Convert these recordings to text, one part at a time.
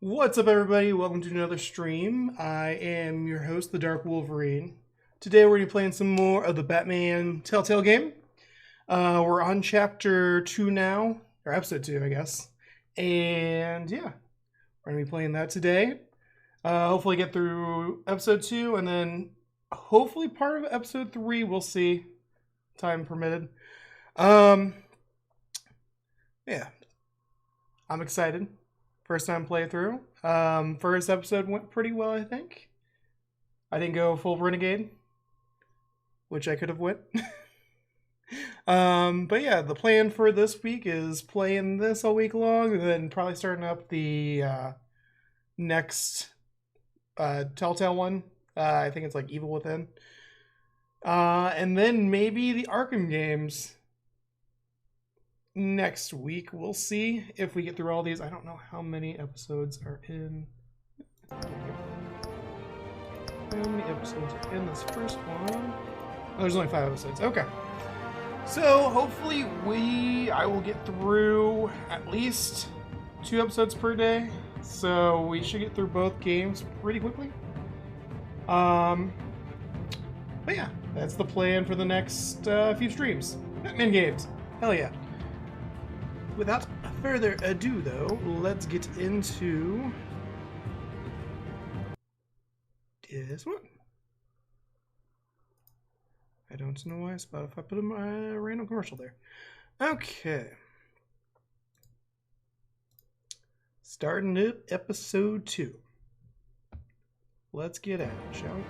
What's up, everybody? Welcome to another stream. I am your host, the Dark Wolverine. Today we're going to be playing some more of the Batman Telltale game. We're on chapter 2 now, or episode 2, I guess. And yeah, we're going to be playing that today. Hopefully get through episode 2, and then hopefully part of episode 3, we'll see, time permitted. Yeah, I'm excited. First time playthrough. First episode went pretty well, I think. I didn't go full Renegade, which I could have went. But yeah, the plan for this week is playing this all week long, and then probably starting up the next Telltale one. I think it's like Evil Within. And then maybe the Arkham games next week. We'll see if we get through all these. I don't know how many episodes are in. How many episodes are in this first one? Oh, there's only 5 episodes. Okay. So hopefully I will get through at least 2 episodes per day. So we should get through both games pretty quickly. But yeah, that's the plan for the next few streams. Batman games. Hell yeah. Without further ado, though, let's get into this one. I don't know why Spotify put a random commercial there. Okay. Starting up episode 2. Let's get at it, shall we?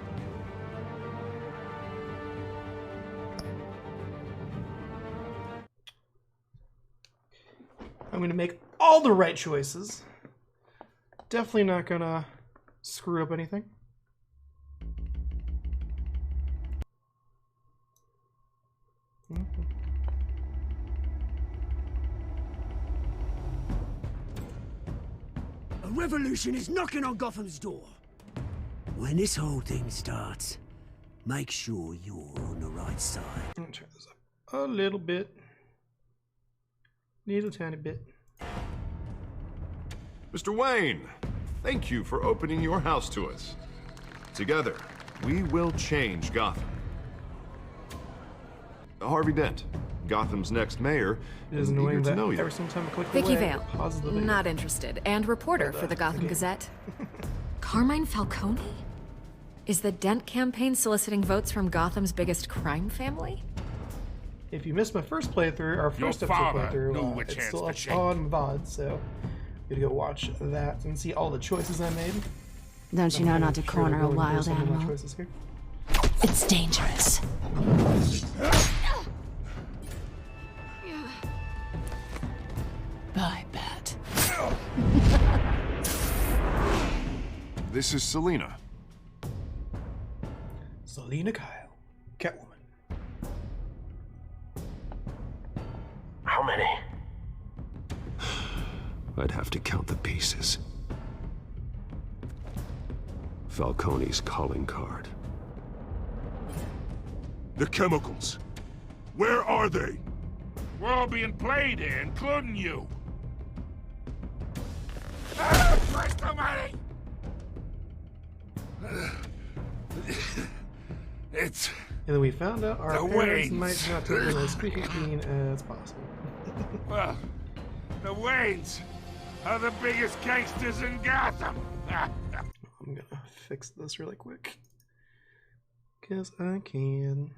I'm going to make all the right choices. Definitely not going to screw up anything. A revolution is knocking on Gotham's door. When this whole thing starts, make sure you're on the right side. I'm going to turn this up a little bit. Little tiny bit. Mr. Wayne, thank you for opening your house to us. Together, we will change Gotham. Harvey Dent, Gotham's next mayor, is eager to know you. Every single time I click Vicky away, Vale, I pause the video. not interested, and reporter for the Gotham Gazette. Carmine Falcone? Is the Dent campaign soliciting votes from Gotham's biggest crime family? If you missed my first playthrough, our first episode playthrough, it's still up on VOD, so you gotta go watch that and see all the choices I made. Don't you know not to corner a wild animal? It's dangerous. Bye, Bat. This is Selina. Selina Kyle, Catwoman. How many? I'd have to count the pieces. Falcone's calling card. The chemicals. Where are they? We're all being played here, including you. Christ almighty! It's... And then we found out our The parents Waynes. might not take as squeaky clean as possible. Well, the Waynes are the biggest gangsters in Gotham. I'm gonna fix this really quick. Because I can.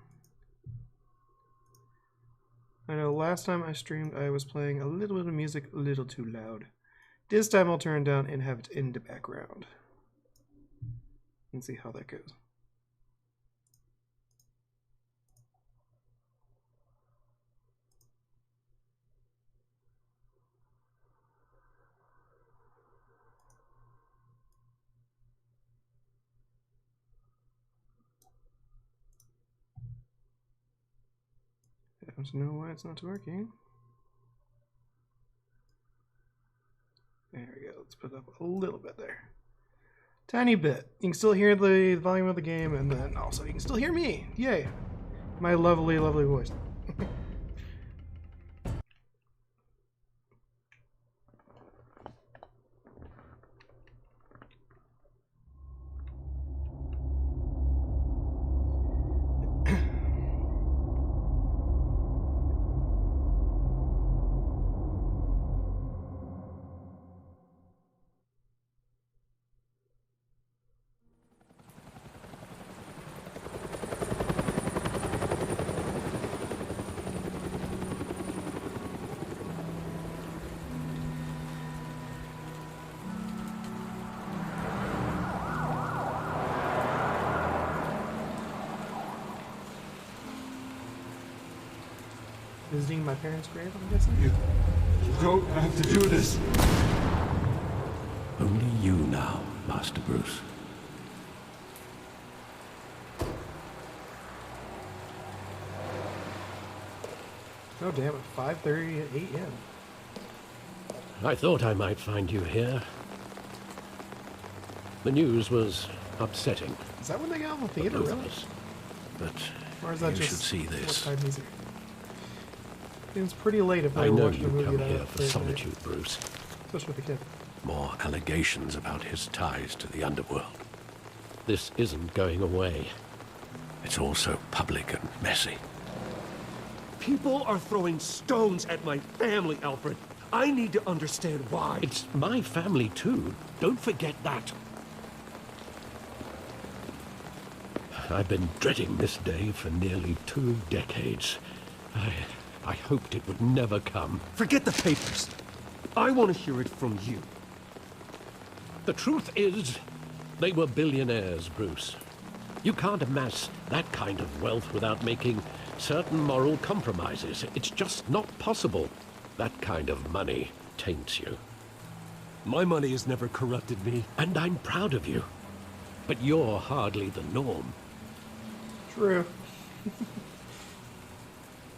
I know last time I streamed I was playing a little bit of music a little too loud. This time I'll turn it down and have it in the background. And see how that goes. I don't know why it's not working. There we go. Let's put it up a little bit there. Tiny bit. You can still hear the volume of the game, and then also you can still hear me. Yay. My lovely, lovely voice. Visiting my parents' grave, I'm guessing? You don't have to do this. Only you now, Master Bruce. Oh damn it, 5:30 a.m. I thought I might find you here. The news was upsetting. Is that when they got on the for theater, both really? of us. But Or is that you just should see this. what time music? It's pretty late if I they were know watching you a movie come that here for Thursday night, solitude, Bruce. especially with the kid. More allegations about his ties to the underworld. This isn't going away. It's all so public and messy. People are throwing stones at my family, Alfred. I need to understand why. It's my family too. Don't forget that. I've been dreading this day for nearly 2 decades. I hoped it would never come. Forget the papers. I want to hear it from you. The truth is, they were billionaires, Bruce. You can't amass that kind of wealth without making certain moral compromises. It's just not possible. That kind of money taints you. My money has never corrupted me. And I'm proud of you. But you're hardly the norm. True.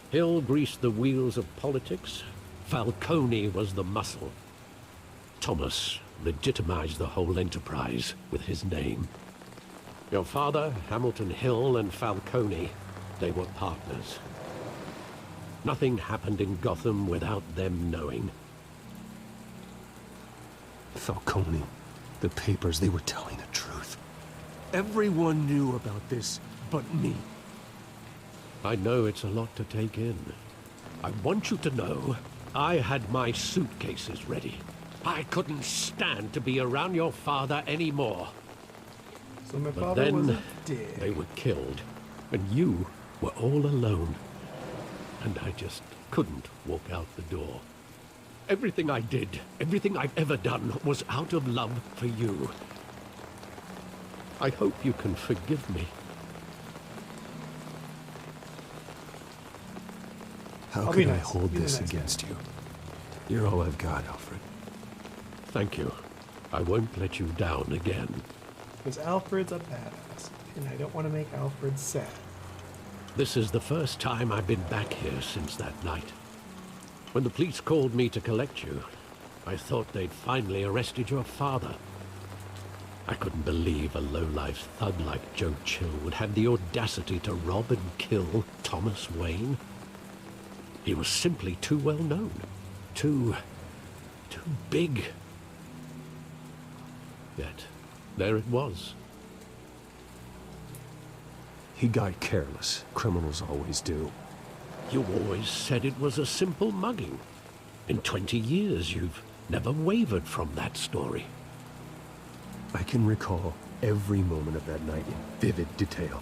Hill greased the wheels of politics. Falcone was the muscle. Thomas legitimized the whole enterprise with his name. Your father, Hamilton Hill, and Falcone, they were partners. Nothing happened in Gotham without them knowing. Falcone, the papers, they were telling the truth. Everyone knew about this but me. I know it's a lot to take in. I want you to know I had my suitcases ready. I couldn't stand to be around your father anymore. So my But father was a then dick. they were killed, and you were all alone. And I just couldn't walk out the door. Everything I did, everything I've ever done, was out of love for you. I hope you can forgive me. How I'll can be I nice. hold Be the this nice guy. against you? You're all I've got, Alfred. Thank you. I won't let you down again. Because Alfred's a badass, and I don't want to make Alfred sad. This is the first time I've been back here since that night. When the police called me to collect you, I thought they'd finally arrested your father. I couldn't believe a low-life thug like Joe Chill would have the audacity to rob and kill Thomas Wayne. He was simply too well known. Too big. Yet, there it was. He got careless. Criminals always do. You always said it was a simple mugging. In 20 years, you've never wavered from that story. I can recall every moment of that night in vivid detail.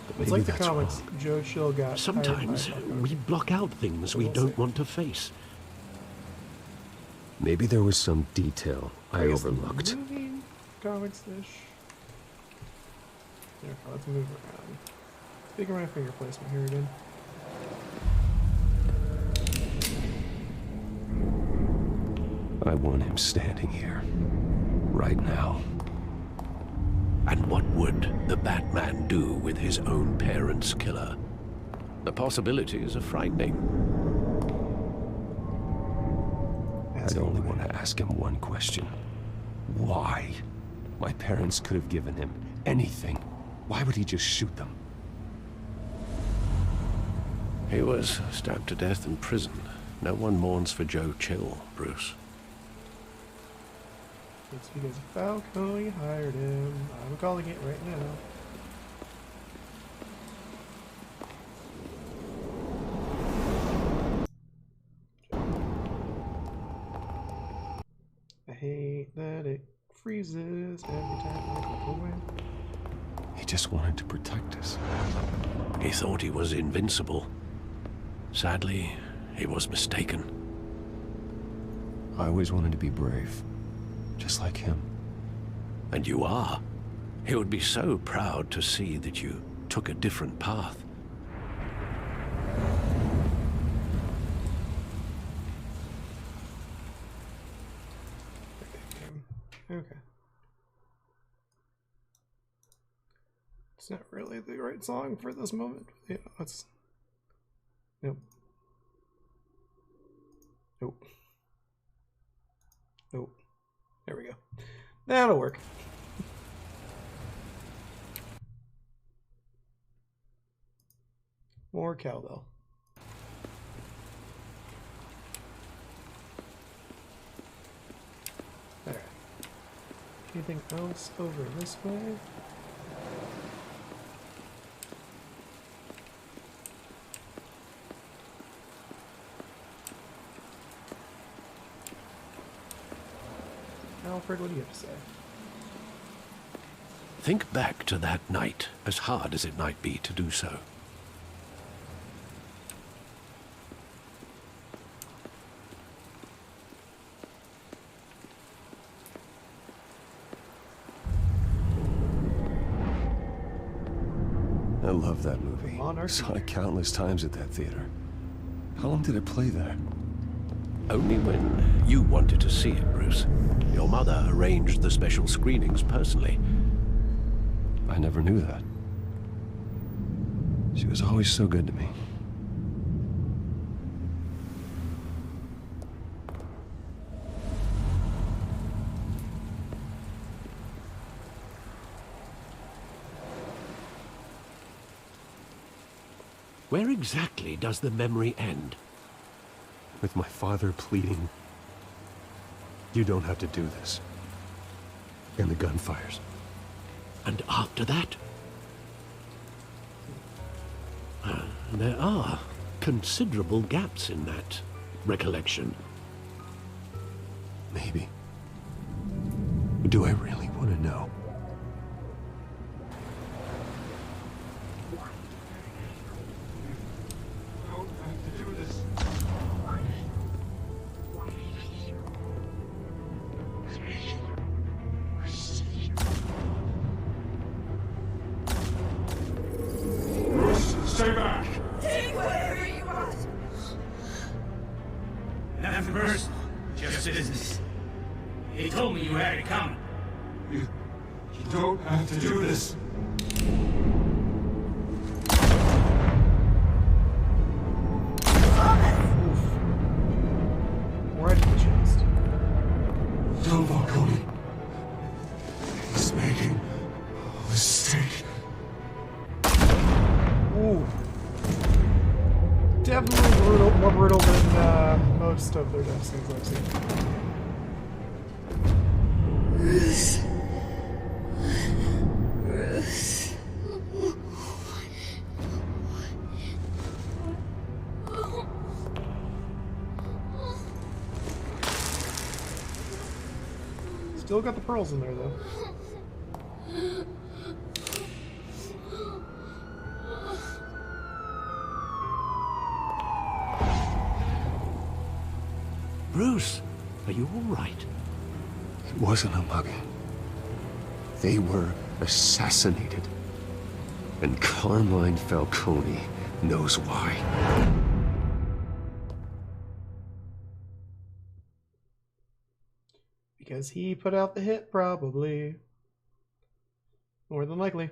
But It's maybe like the that's comics. wrong. Joe Chill got hired Sometimes by Falcone. we block out things we We'll don't see. want to face. Maybe there was some detail I guess the overlooked. movie, comics-ish. Yeah, okay, let's move around. Figure my finger placement here again. I want him standing here. Right now. And what would the Batman do with his own parents' killer? The possibilities are frightening. I'd only want to ask him one question. Why? My parents could have given him anything. Why would he just shoot them? He was stabbed to death in prison. No one mourns for Joe Chill, Bruce. It's because Falcone hired him. I'm calling it right now. I hate that it freezes every time I click away. He just wanted to protect us. He thought he was invincible. Sadly, he was mistaken. I always wanted to be brave. Just like him. And you are. He would be so proud to see that you took a different path. It's not really the right song for this moment. Yeah, let's... Nope. Nope. Nope. There we go. That'll work. More cowbell. Alright. Anything else over this way? Alfred, what do you have to say? Think back to that night, as hard as it might be to do so. I love that movie. Monarchy. Saw it countless times at that theater. How long did it play there? Only when you wanted to see it, Bruce. Your mother arranged the special screenings personally. I never knew that. She was always so good to me. Where exactly does the memory end? With my father pleading, "You don't have to do this." And the gunfires. And after that? There are considerable gaps in that recollection. Maybe. Do I really want to know? Don't have to do this. Bruce, stay back. Take whatever you want. Nothing personal, just business. He told me you had it coming. You don't have to do this. Right in the chest. Tell Falcone. He's making a mistake. Ooh. Definitely brutal, more brutal than most of their death scenes I've seen. Still got the pearls in there, though. Bruce, are you all right? It wasn't a mugging. They were assassinated. And Carmine Falcone knows why. Because he put out the hit, probably. More than likely.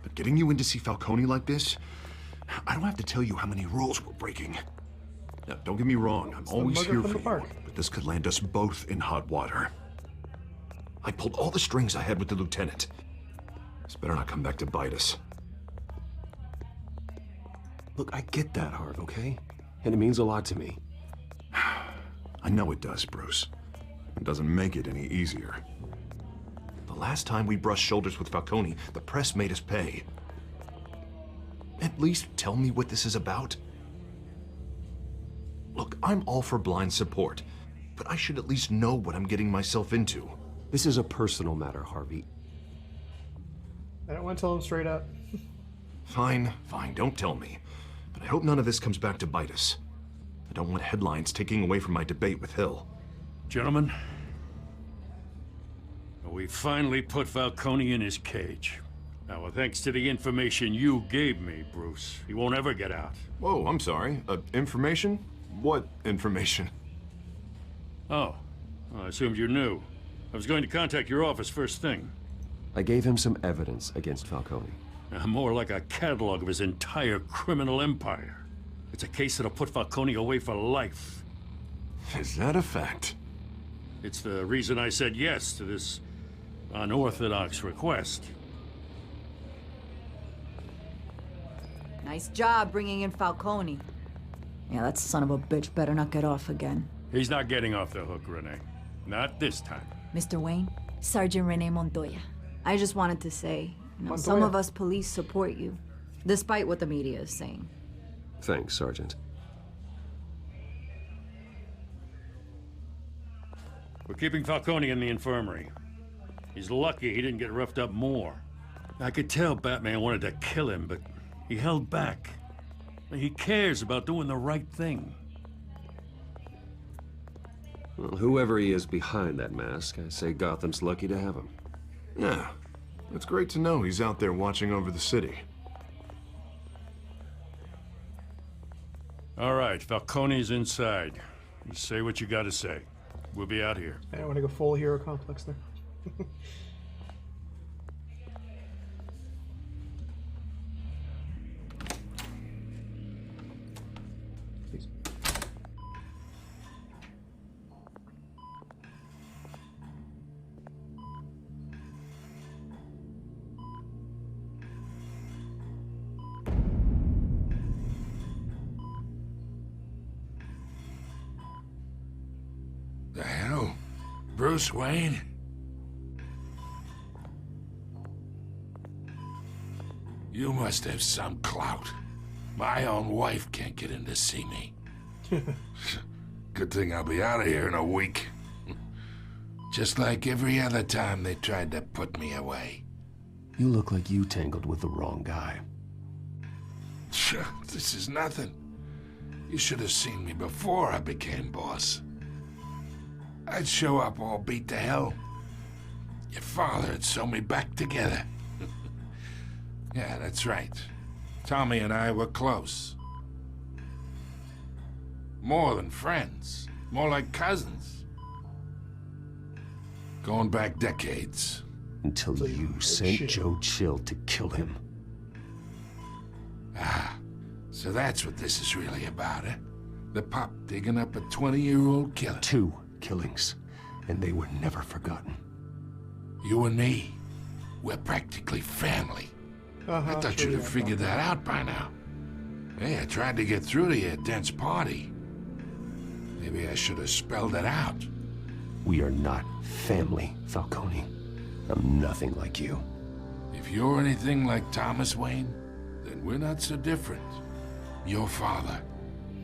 But getting you in to see Falcone like this, I don't have to tell you how many rules we're breaking. Now, don't get me wrong, I'm always here for you, but this could land us both in hot water. I pulled all the strings I had with the lieutenant. This better not come back to bite us. Look, I get that, Hart, okay? And it means a lot to me. I know it does, Bruce. It doesn't make it any easier. The last time we brushed shoulders with Falcone, the press made us pay. At least tell me what this is about. Look, I'm all for blind support, but I should at least know what I'm getting myself into. This is a personal matter, Harvey. I don't want to tell him straight up. Fine, fine, don't tell me. But I hope none of this comes back to bite us. I don't want headlines taking away from my debate with Hill. Gentlemen, we finally put Falcone in his cage. Now, thanks to the information you gave me, Bruce, he won't ever get out. Whoa, I'm sorry. Information? What information? Oh, well, I assumed you knew. I was going to contact your office first thing. I gave him some evidence against Falcone. More like a catalog of his entire criminal empire. It's a case that'll put Falcone away for life. Is that a fact? It's the reason I said yes to this unorthodox request. Nice job bringing in Falcone. Yeah, that son of a bitch better not get off again. He's not getting off the hook, Renee. Not this time. Mr. Wayne, Sergeant Renee Montoya. I just wanted to say, some of us police support you, despite what the media is saying. Thanks, Sergeant. We're keeping Falcone in the infirmary. He's lucky he didn't get roughed up more. I could tell Batman wanted to kill him, but he held back. He cares about doing the right thing. Well, whoever he is behind that mask, I say Gotham's lucky to have him. Yeah, it's great to know he's out there watching over the city. All right, Falcone's inside. You say what you gotta say. We'll be out here. I want to go full hero complex there. Please. The hell? Bruce Wayne? You must have some clout. My own wife can't get in to see me. Good thing I'll be out of here in a week. Just like every other time they tried to put me away. You look like you tangled with the wrong guy. This is nothing. You should have seen me before I became boss. I'd show up all beat to hell. Your father would sew me back together. Yeah, that's right. Tommy and I were close. More than friends. More like cousins. Going back decades. Until you sent Joe Chill to kill him. Ah, so that's what this is really about, eh? The pup digging up a 20-year-old killer. 2 killings, and they were never forgotten. You and me, we're practically family. I thought you'd have figured that out by now. Hey, I tried to get through to your dense party. Maybe I should have spelled it out. We are not family, Falcone. I'm nothing like you. If you're anything like Thomas Wayne, then we're not so different. Your father,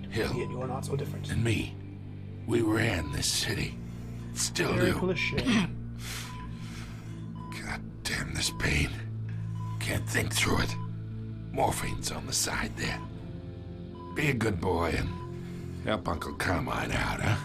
Hill, Yeah, you are not so different. and me, we ran this city. Still Very do. cliche. God damn this pain. Can't think through it. Morphine's on the side there. Be a good boy and help Uncle Carmine out, huh?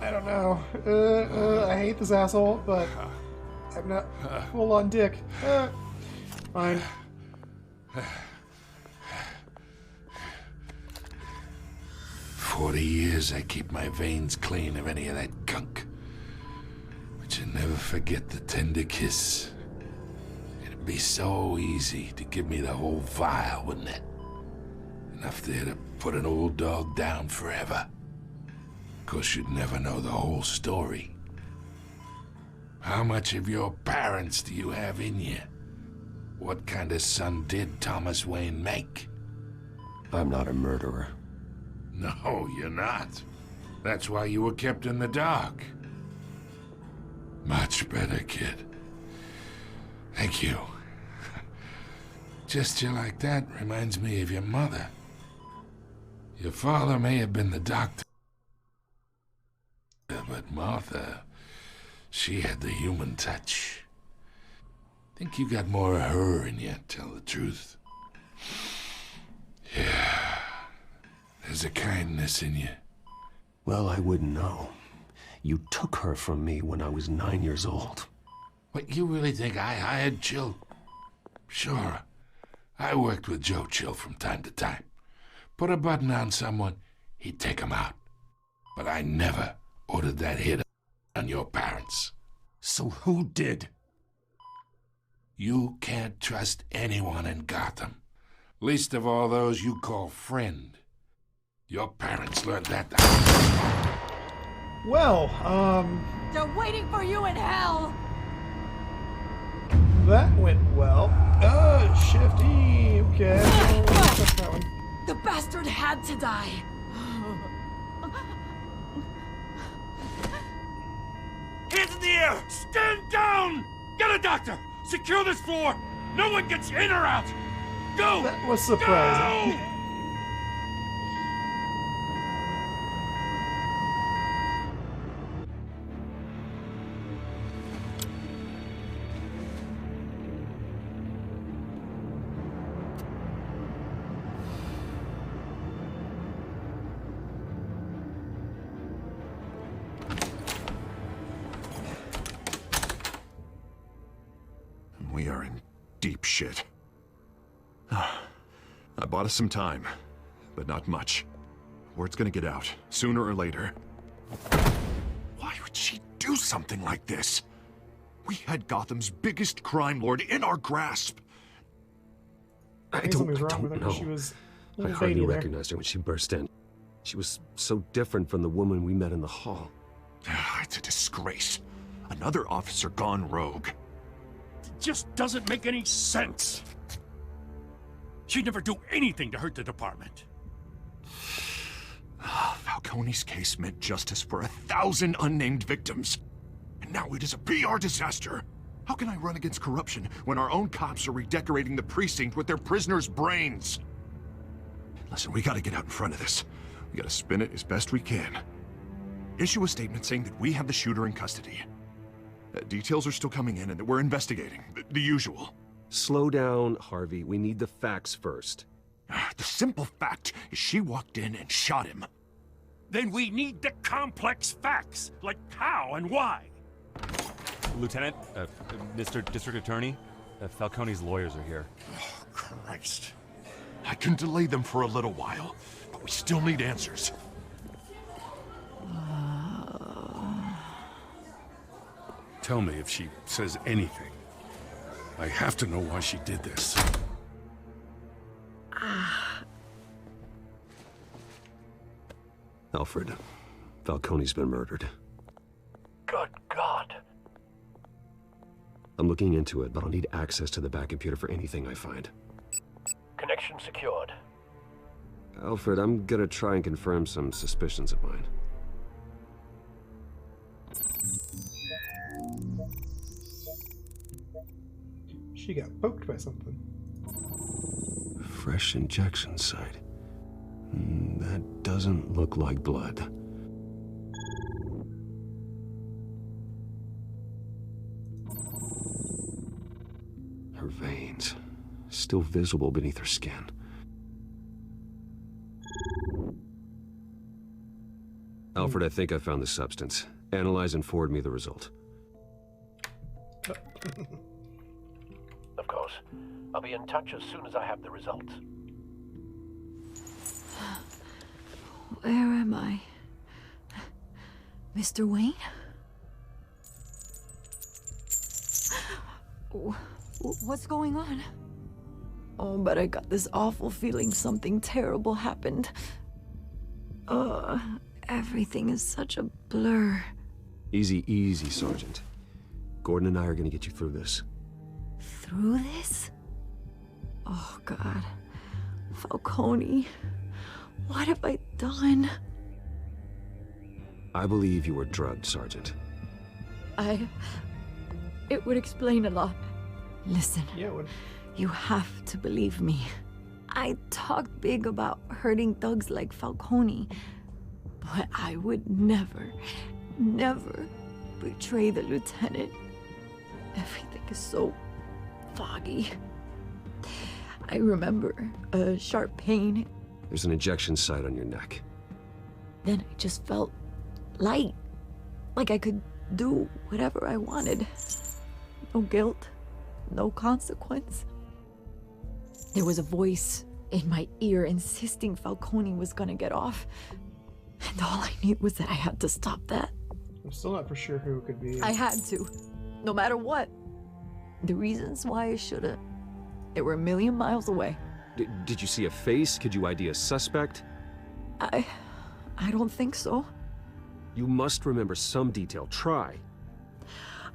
I don't know. I hate this asshole, but I'm not full on dick. Fine. For 40 years I keep my veins clean of any of that gunk. But you never forget the tender kiss. It'd be so easy to give me the whole vial, wouldn't it? Enough there to put an old dog down forever. Of course, you'd never know the whole story. How much of your parents do you have in you? What kind of son did Thomas Wayne make? I'm not a murderer. No, you're not. That's why you were kept in the dark. Much better, kid. Thank you. Gesture like that reminds me of your mother. Your father may have been the doctor, but Martha, she had the human touch. Think you got more of her in you, tell the truth. Yeah, there's a kindness in you. Well, I wouldn't know. You took her from me when I was 9 years old. What, you really think I hired Chill? Sure, I worked with Joe Chill from time to time. Put a button on someone, he'd take him out. But I never ordered that hit on your parents. So who did? You can't trust anyone in Gotham. Least of all those you call friend. Your parents learned that. Well, They're waiting for you in hell! that went well. Shifty. Okay. That one. The bastard had to die! Hands in the air! Stand down! Get a doctor! Secure this floor! No one gets in or out! Go! That was surprising. Go! We are in deep shit. I bought us some time, but not much. Word's gonna get out, sooner or later. Why would she do something like this? We had Gotham's biggest crime lord in our grasp. I think something's wrong don't with her. know. She was a I little hardly baby there. recognized her when she burst in. She was so different from the woman we met in the hall. It's a disgrace. Another officer gone rogue. Just doesn't make any sense. She'd never do anything to hurt the department. Falcone's case meant justice for 1,000 unnamed victims. And now it is a PR disaster. How can I run against corruption when our own cops are redecorating the precinct with their prisoners' brains? Listen, we gotta get out in front of this. We gotta spin it as best we can. Issue a statement saying that we have the shooter in custody. Details are still coming in and that we're investigating. The usual. Slow down, Harvey. We need the facts first. The simple fact is she walked in and shot him. Then we need the complex facts, like how and why. Lieutenant, Mr. District Attorney, Falcone's lawyers are here. Oh, Christ. I can delay them for a little while, but we still need answers. Tell me if she says anything. I have to know why she did this. Alfred, Falcone's been murdered. Good God. I'm looking into it, but I'll need access to the back computer for anything I find. Connection secured. Alfred, I'm gonna try and confirm some suspicions of mine. She got poked by something. Fresh injection site. That doesn't look like blood. Her veins, still visible beneath her skin. Alfred, I think I found the substance. Analyze and forward me the result. Of course. I'll be in touch as soon as I have the results. Where am I? Mr. Wayne? What's going on? Oh, but I got this awful feeling something terrible happened. Everything is such a blur. Easy, easy, Sergeant. Gordon and I are gonna get you through this. Through this? Oh, God. Falcone. What have I done? I believe you were drugged, Sergeant. It would explain a lot. Listen. Yeah, it would. You have to believe me. I talked big about hurting thugs like Falcone, but I would never, never betray the lieutenant. Everything is so foggy. I remember a sharp pain. There's an injection site on your neck. Then I just felt light, like I could do whatever I wanted. No guilt, no consequence. There was a voice in my ear insisting Falcone was gonna get off. And all I knew was that I had to stop that. I'm still not for sure who it could be. I had to, no matter what. The reasons why I should've, they were a million miles away. Did you see a face? Could you ID a suspect? I don't think so. You must remember some detail. Try.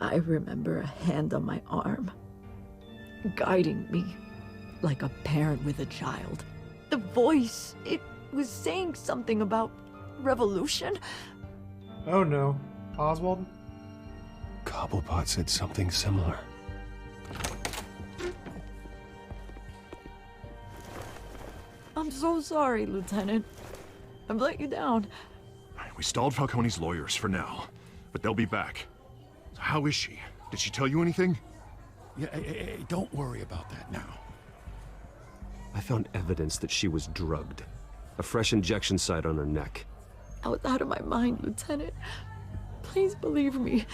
I remember a hand on my arm, guiding me like a parent with a child. The voice, it was saying something about revolution. Oh no. Oswald? Cobblepot said something similar. I'm so sorry, Lieutenant. I've let you down. We stalled Falcone's lawyers for now, but they'll be back. How is she? Did she tell you anything? Yeah, hey, don't worry about that now. I found evidence that she was drugged. A fresh injection site on her neck. I was out of my mind, Lieutenant. Please believe me.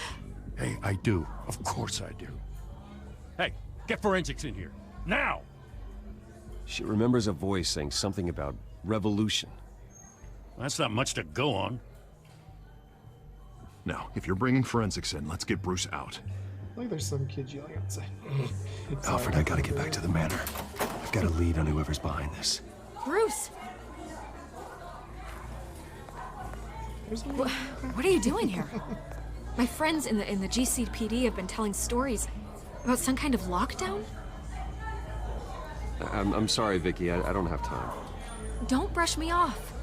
Hey, I do. Of course I do. Hey, get forensics in here. Now! She remembers a voice saying something about revolution. That's not much to go on. Now, if you're bringing forensics in, let's get Bruce out. I think there's some kid yelling outside. Alfred, I gotta get back to the manor. I've got a lead on whoever's behind this. Bruce! What are you doing here? My friends in the GCPD have been telling stories about some kind of lockdown? I'm sorry, Vicky. I don't have time. Don't brush me off.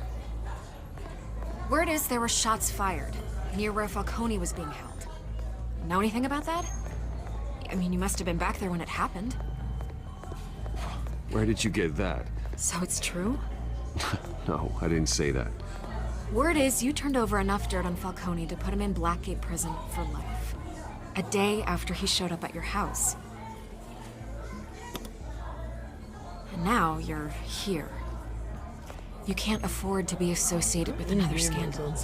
Word is there were shots fired near where Falcone was being held. Know anything about that? I mean, you must have been back there when it happened. Where did you get that? So it's true? No, I didn't say that. Word is you turned over enough dirt on Falcone to put him in Blackgate Prison for life. A day after he showed up at your house. And now you're here. You can't afford to be associated with another scandal.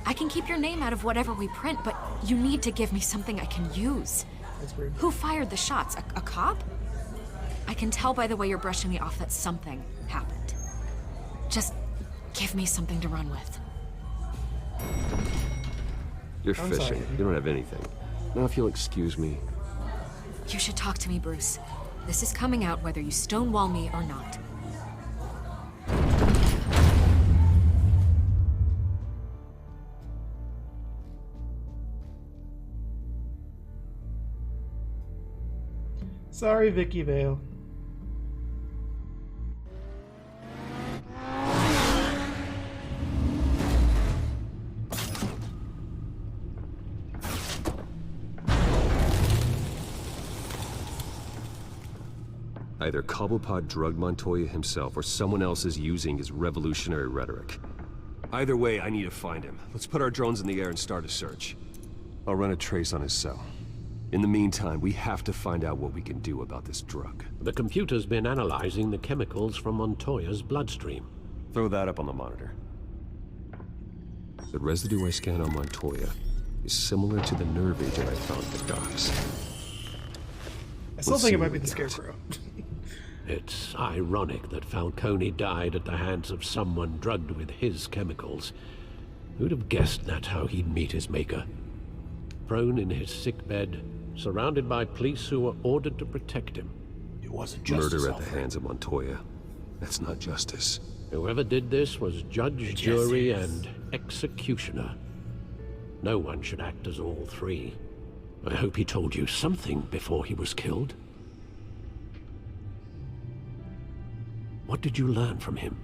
I can keep your name out of whatever we print, but you need to give me something I can use. That's weird. Who fired the shots? A cop? I can tell by the way you're brushing me off that something happened. Just give me something to run with. You're fishing. You don't have anything. Now, if you'll excuse me. You should talk to me, Bruce. This is coming out whether you stonewall me or not. Sorry, Vicky Vale. Either Cobblepot drugged Montoya himself or someone else is using his revolutionary rhetoric. Either way, I need to find him. Let's put our drones in the air and start a search. I'll run a trace on his cell. In the meantime, we have to find out what we can do about this drug. The computer's been analyzing the chemicals from Montoya's bloodstream. Throw that up on the monitor. The residue I scan on Montoya is similar to the nerve agent I found at the docks. I still think it might be the Scarecrow. It's ironic that Falcone died at the hands of someone drugged with his chemicals. Who'd have guessed that's how he'd meet his maker? Prone in his sickbed, surrounded by police who were ordered to protect him. It wasn't justice. Murder at the hands of Montoya. That's not justice. Whoever did this was judge, jury, and executioner. No one should act as all three. I hope he told you something before he was killed. What did you learn from him?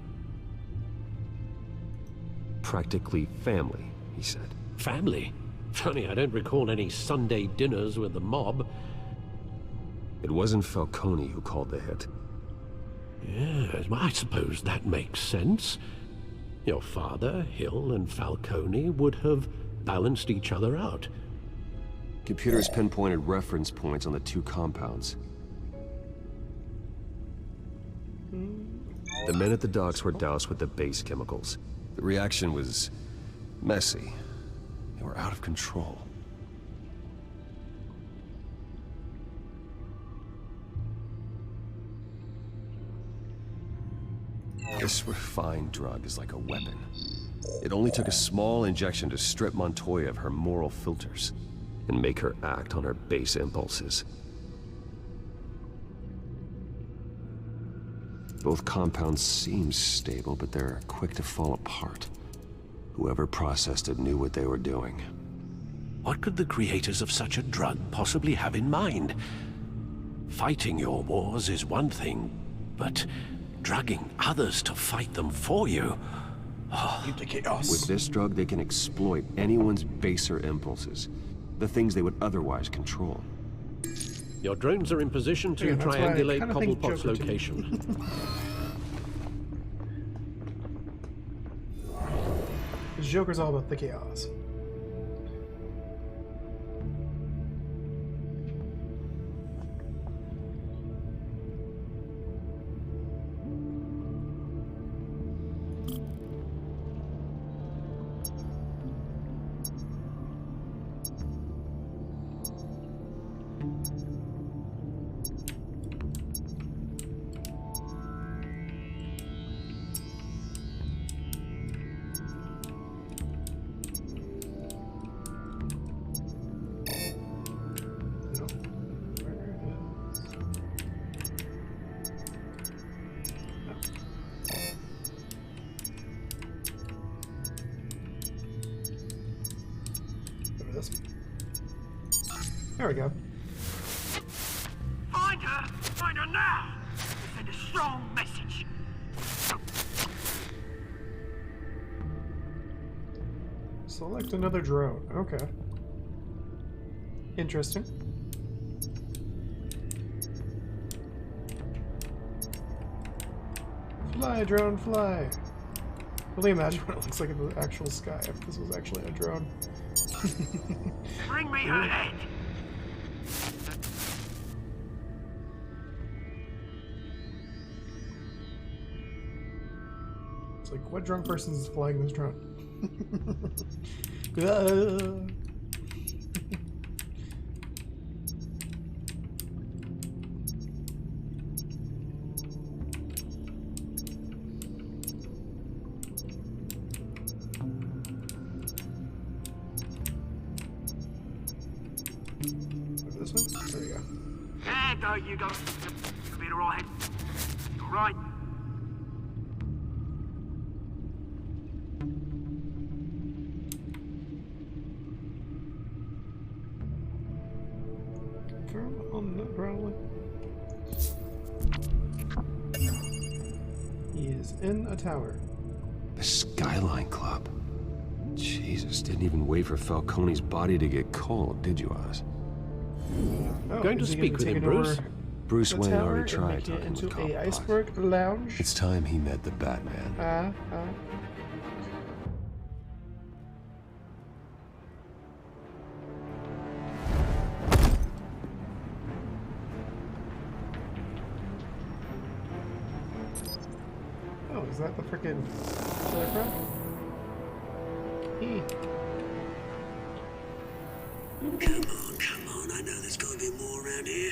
Practically family, he said. Family? Funny, I don't recall any Sunday dinners with the mob. It wasn't Falcone who called the hit. Yes, well, I suppose that makes sense. Your father, Hill, and Falcone would have balanced each other out. Computers pinpointed reference points on the two compounds. The men at the docks were doused with the base chemicals. The reaction was messy. They were out of control. This refined drug is like a weapon. It only took a small injection to strip Montoya of her moral filters and make her act on her base impulses. Both compounds seem stable, but they're quick to fall apart. Whoever processed it knew what they were doing. What could the creators of such a drug possibly have in mind? Fighting your wars is one thing, but drugging others to fight them for you? With this drug, they can exploit anyone's baser impulses, the things they would otherwise control. Your drones are in position to triangulate Cobblepot's location. Because Joker's all about the chaos. There we go. Find her! Find her now! Send a strong message. Select another drone. Okay. Interesting. Fly, drone, fly. Really imagine what it looks like in the actual sky if this was actually a drone. Bring me her head! It's like, what drunk person is flying this drone? This one? There you go. Yeah, go, you go. You'll be alright. Alright. On that probably. He is in a tower. The Skyline Club. Jesus, didn't even wait for Falcone's body to get cold, did you, Oz? Oh, Going to speak with him, Bruce. Bruce Wayne already tried talking with into a iceberg lounge. It's time he met the Batman. Oh, is that the frickin' Scarecrow? Come on, I know there's gotta be more around here.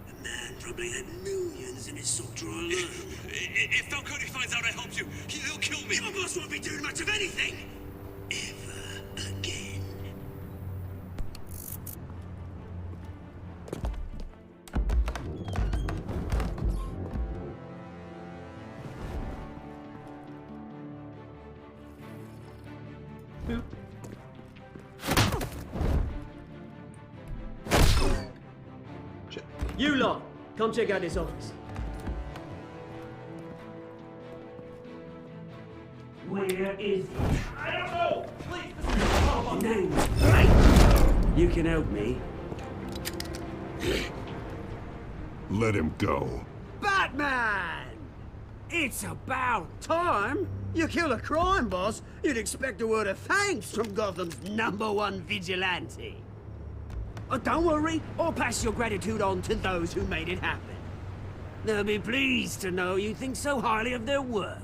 The man probably had millions in his sock drawer alone. If Falcone finds out I helped you, he'll kill me. Your boss won't be doing much of anything. Ever again. Boop. You lot, come check out this office. Where is he? I don't know! Please, name, right? You can help me. Let him go. Batman! It's about time. You kill a crime boss, you'd expect a word of thanks from Gotham's #1 vigilante. Oh, don't worry, I'll pass your gratitude on to those who made it happen. They'll be pleased to know you think so highly of their work.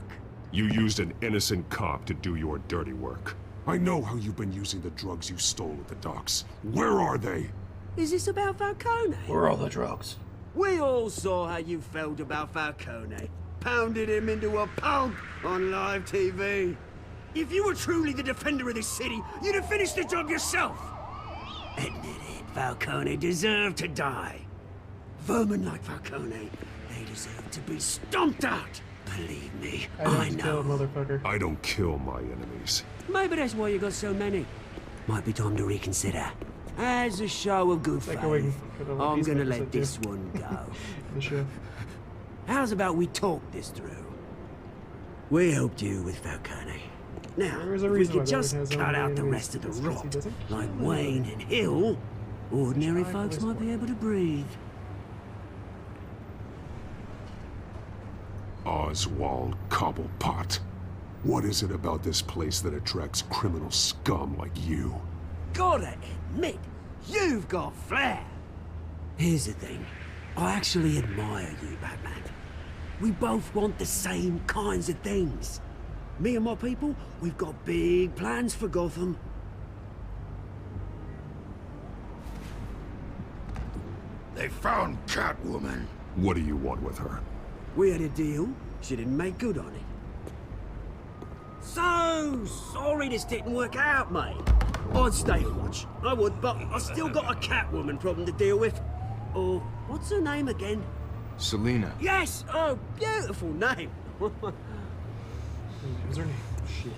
You used an innocent cop to do your dirty work. I know how you've been using the drugs you stole at the docks. Where are they? Is this about Falcone? Where are all the drugs? We all saw how you felt about Falcone. Pounded him into a pulp on live TV. If you were truly the defender of this city, you'd have finished the job yourself. Admit it, Falcone deserved to die. Vermin like Falcone, they deserve to be stomped out. Believe me, I know. Motherfucker. I don't kill my enemies. Maybe that's why you got so many. Might be time to reconsider. As a show of good faith, I'm gonna let this one go. How's about we talk this through? We helped you with Falcone. Now, if we could just cut out the rest of the rot, like Wayne and Hill, ordinary folks might be able to breathe. Oswald Cobblepot. What is it about this place that attracts criminal scum like you? Gotta admit, you've got flair. Here's the thing. I actually admire you, Batman. We both want the same kinds of things. Me and my people, we've got big plans for Gotham. They found Catwoman. What do you want with her? We had a deal. She didn't make good on it. So sorry this didn't work out, mate. I'd stay and watch. I would, but I still got a Catwoman problem to deal with. Or, what's her name again? Selina. Yes! Oh, beautiful name. What's her name? Shit.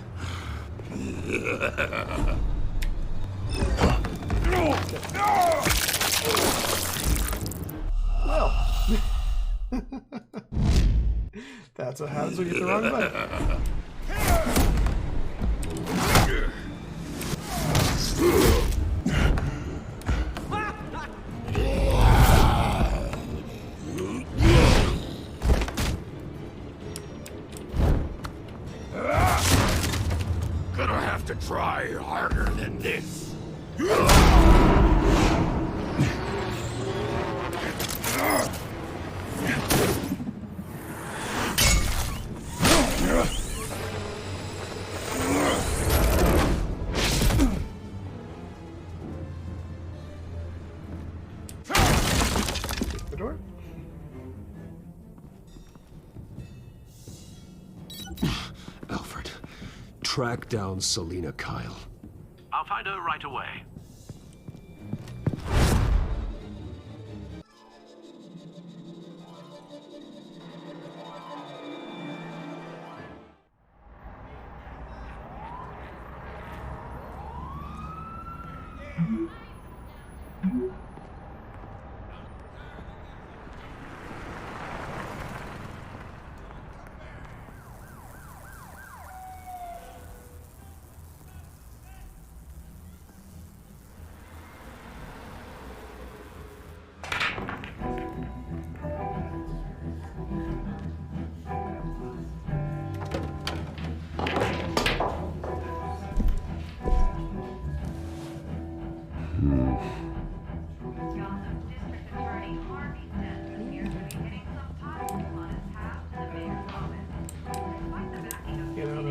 Well. That's what happens when you hit the wrong button. Gonna have to try harder than this. The door? Alfred, track down Selina Kyle. I'll find her right away.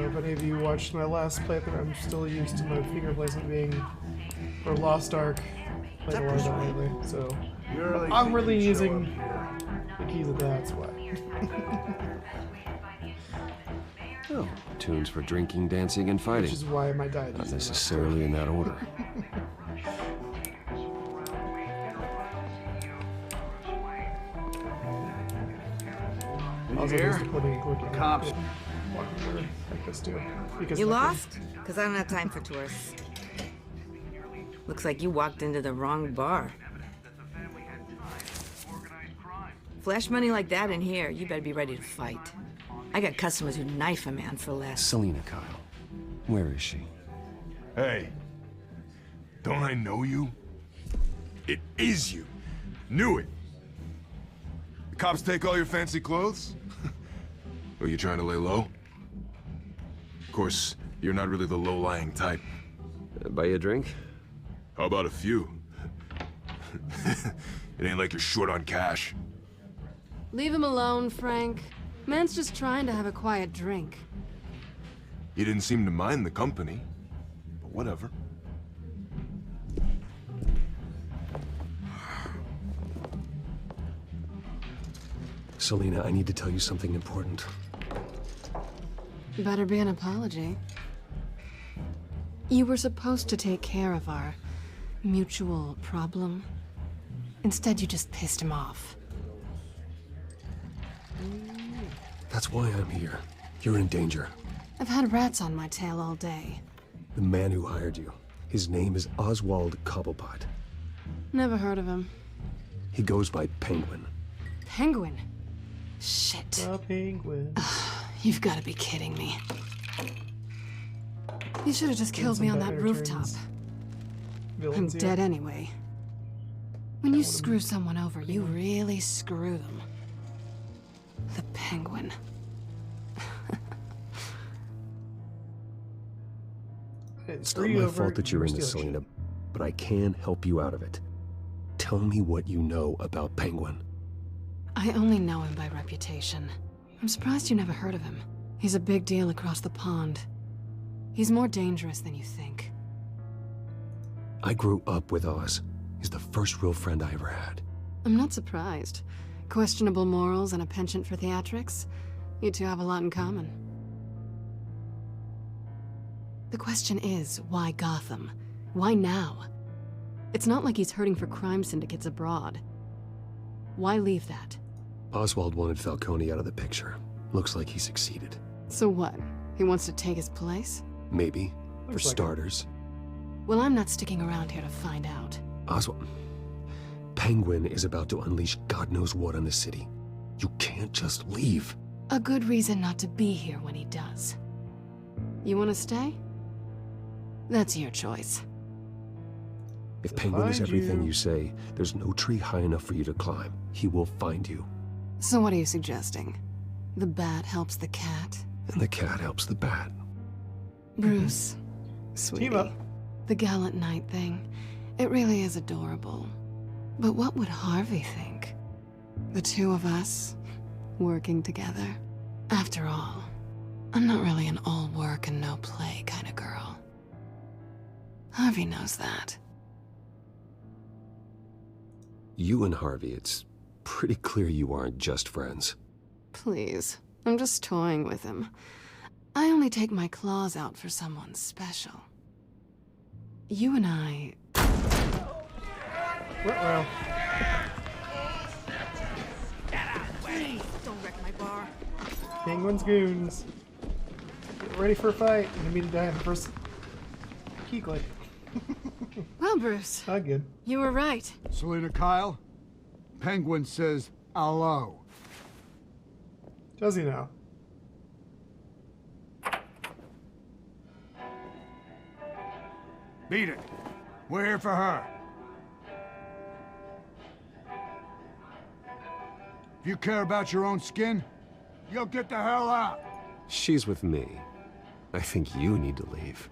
If any of you watched my last playthrough, I'm still used to my finger placement being for Lost Ark. Played a lot of that lately, so I'm really using the keys of that's why. Oh, tunes for drinking, dancing, and fighting. Which is why my diet Not necessarily in that order. Also, here? just recording a quick Cops. Like this too. Because You lost? Because I don't have time for tourists. Looks like you walked into the wrong bar. Flash money like that in here, you better be ready to fight. I got customers who knife a man for less. Selina Kyle. Where is she? Hey, don't I know you? It is you. Knew it. The cops take all your fancy clothes? Are you trying to lay low? Of course, you're not really the low-lying type. Buy you a drink? How about a few? It ain't like you're short on cash. Leave him alone, Frank. Man's just trying to have a quiet drink. You didn't seem to mind the company, but whatever. Selina, I need to tell you something important. Better be an apology. You were supposed to take care of our mutual problem. Instead, you just pissed him off. That's why I'm here. You're in danger. I've had rats on my tail all day. The man who hired you, his name is Oswald Cobblepot. Never heard of him. He goes by Penguin. Penguin? Shit. The Penguin. You've got to be kidding me. You should have just killed me on that rooftop. I'm dead anyway. When you screw someone over, you really screw them. The Penguin. It's not my fault that you're in this, Selina, but I can help you out of it. Tell me what you know about Penguin. I only know him by reputation. I'm surprised you never heard of him. He's a big deal across the pond. He's more dangerous than you think. I grew up with Oz. He's the first real friend I ever had. I'm not surprised. Questionable morals and a penchant for theatrics. You two have a lot in common. The question is, why Gotham? Why now? It's not like he's hurting for crime syndicates abroad. Why leave that? Oswald wanted Falcone out of the picture. Looks like he succeeded. So what? He wants to take his place? Maybe. For starters. Well, I'm not sticking around here to find out. Oswald... Penguin is about to unleash God knows what on the city. You can't just leave. A good reason not to be here when he does. You want to stay? That's your choice. If Penguin is everything you say, there's no tree high enough for you to climb. He will find you. So what are you suggesting? The bat helps the cat? And the cat helps the bat. Bruce, sweetie, the gallant knight thing, it really is adorable. But what would Harvey think? The two of us, working together? After all, I'm not really an all work and no play kind of girl. Harvey knows that. You and Harvey, it's pretty clear you aren't just friends. Please, I'm just toying with him. I only take my claws out for someone special. You and I... Well. Don't wreck my bar. Penguin's goons. Get ready for a fight. You need me to die in the first key click. Well, Bruce. Not good. You were right. Selina Kyle, Penguin says hello. Does he now? Beat it. We're here for her. If you care about your own skin, you'll get the hell out. She's with me. I think you need to leave.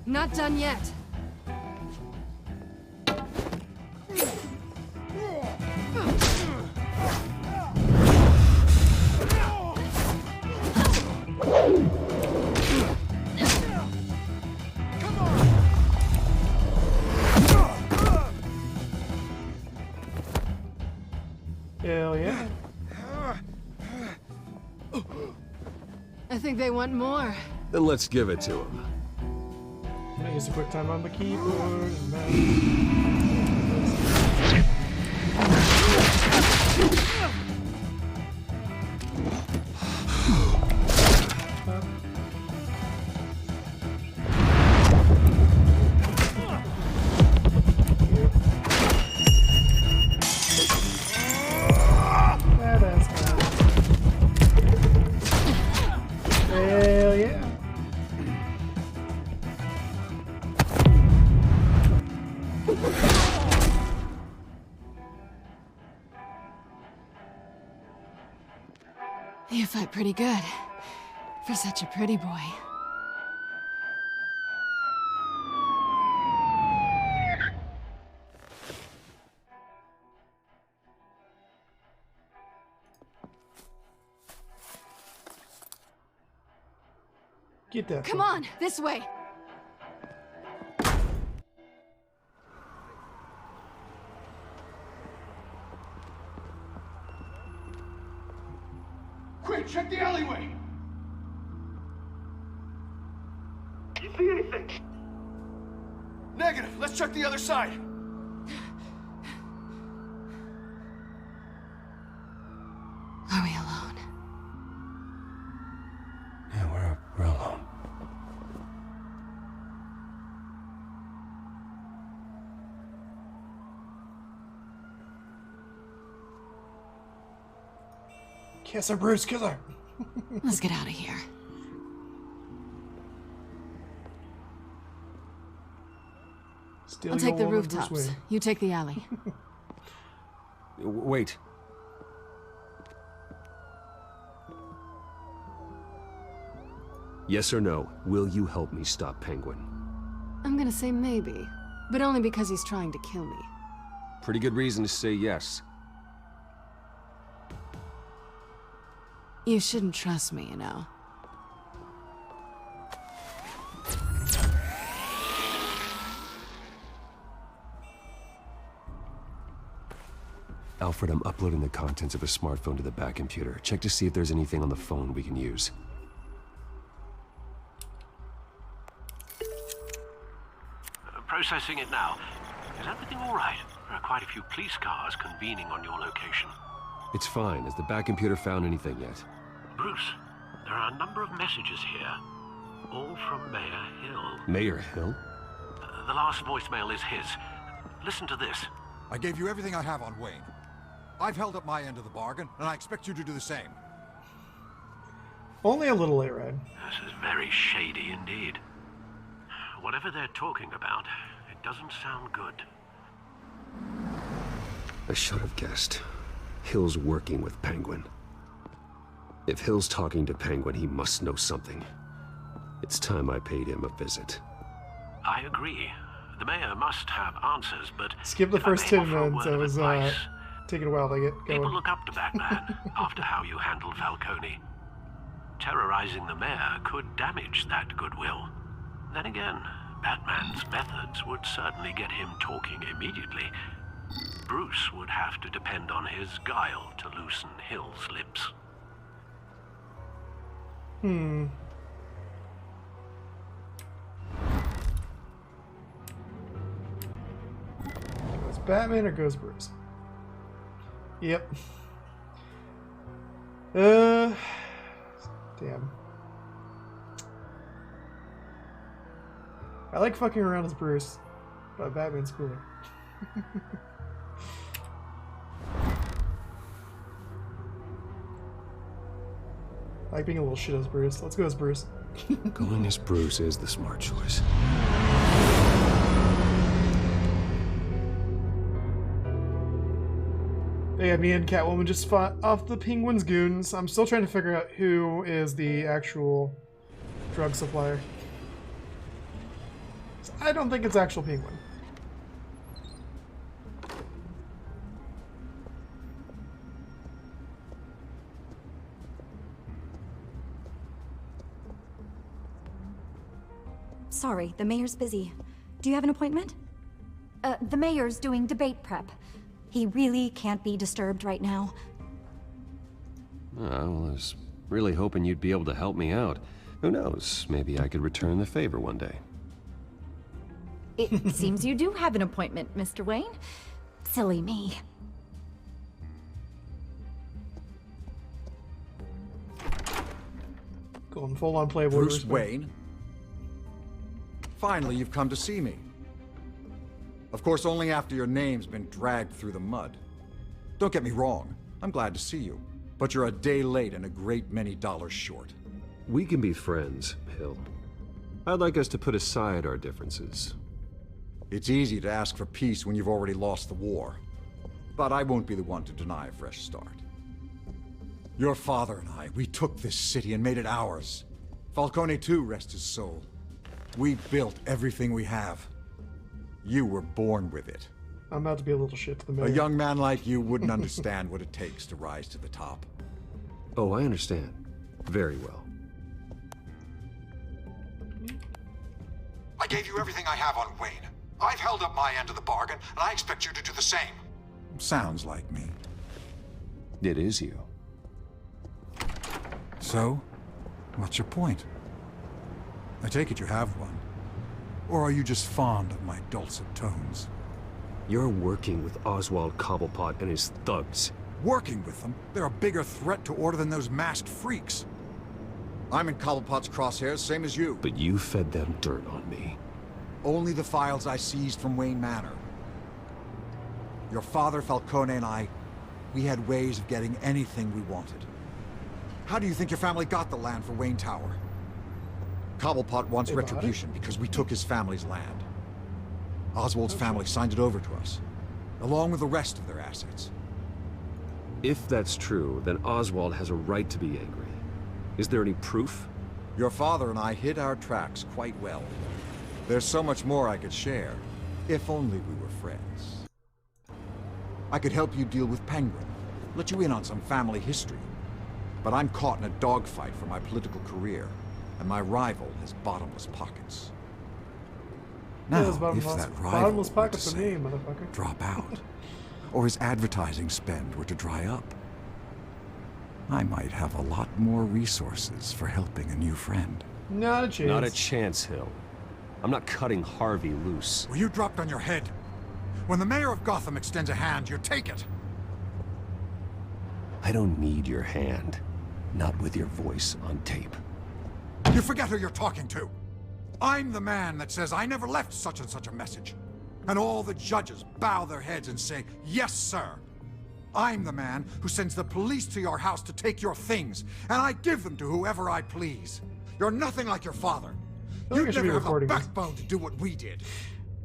Not done yet. Hell yeah. I think they want more. Then let's give it to them. I'm gonna use a quick time on the keyboard and mouse. Hell yeah. You fight pretty good. For such a pretty boy. Get that. Come on, this way. Quick, check the alleyway! You see anything? Negative. Let's check the other side. Are we alone? Yeah, we're alone. Kiss her, Bruce, kiss her. Let's get out of here. Steal I'll your take the woman, Bruce rooftops. Wayne. You take the alley. Wait. Yes or no, will you help me stop Penguin? I'm gonna say maybe, but only because he's trying to kill me. Pretty good reason to say yes. You shouldn't trust me, you know. Alfred, I'm uploading the contents of a smartphone to the back computer. Check to see if there's anything on the phone we can use. Processing it now. Is everything all right? There are quite a few police cars convening on your location. It's fine. Has the back computer found anything yet? Bruce, there are a number of messages here, all from Mayor Hill. Mayor Hill? The last voicemail is his. Listen to this. I gave you everything I have on Wayne. I've held up my end of the bargain, and I expect you to do the same. Only a little late, Red. This is very shady indeed. Whatever they're talking about, it doesn't sound good. I should have guessed. Hill's working with Penguin. If Hill's talking to Penguin, he must know something. It's time I paid him a visit. I agree. The mayor must have answers, but Skip the if I first may 10 offer a minutes. word I of was advice, taking a while to get going. people look up to Batman after how you handled Falcone. Terrorizing the mayor could damage that goodwill. Then again, Batman's methods would certainly get him talking immediately. Bruce would have to depend on his guile to loosen Hill's lips. Goes Batman or goes Bruce? Yep. Damn. I like fucking around as Bruce, but Batman's cooler. I like being a little shit as Bruce. Let's go as Bruce. Going as Bruce is the smart choice. Yeah, me and Catwoman just fought off the Penguin's goons. I'm still trying to figure out who is the actual drug supplier. I don't think it's actual Penguin. sorry, the mayor's busy. Do you have an appointment? The mayor's doing debate prep. He really can't be disturbed right now. Well, I was really hoping you'd be able to help me out. Who knows, maybe I could return the favor one day. It seems you do have an appointment, Mr. Wayne. Silly me. Going full-on Playboy. Bruce Wayne? Finally, you've come to see me. Of course, only after your name's been dragged through the mud. Don't get me wrong, I'm glad to see you. But you're a day late and a great many dollars short. We can be friends, Hill. I'd like us to put aside our differences. It's easy to ask for peace when you've already lost the war. But I won't be the one to deny a fresh start. Your father and I, we took this city and made it ours. Falcone too, rest his soul. We built everything we have. You were born with it. I'm about to be a little shit to the mayor. A young man like you wouldn't understand what it takes to rise to the top. Oh, I understand. Very well. I gave you everything I have on Wayne. I've held up my end of the bargain, and I expect you to do the same. Sounds like me. It is you. So, what's your point? I take it you have one. Or are you just fond of my dulcet tones? You're working with Oswald Cobblepot and his thugs. Working with them? They're a bigger threat to order than those masked freaks. I'm in Cobblepot's crosshairs, same as you. But you fed them dirt on me. Only the files I seized from Wayne Manor. Your father, Falcone, and I, we had ways of getting anything we wanted. How do you think your family got the land for Wayne Tower? Cobblepot wants retribution because we took his family's land. Oswald's family signed it over to us, along with the rest of their assets. If that's true, then Oswald has a right to be angry. Is there any proof? Your father and I hid our tracks quite well. There's so much more I could share, if only we were friends. I could help you deal with Penguin, let you in on some family history. But I'm caught in a dogfight for my political career, and my rival has bottomless pockets. Now, if that rival were to say, drop out, or his advertising spend were to dry up, I might have a lot more resources for helping a new friend. Not a chance. Not a chance, Hill. I'm not cutting Harvey loose. Well, you dropped on your head. When the mayor of Gotham extends a hand, you take it. I don't need your hand. Not with your voice on tape. You forget who you're talking to. I'm the man that says I never left such and such a message. And all the judges bow their heads and say, yes, sir. I'm the man who sends the police to your house to take your things, and I give them to whoever I please. You're nothing like your father. You never have the backbone to do what we did.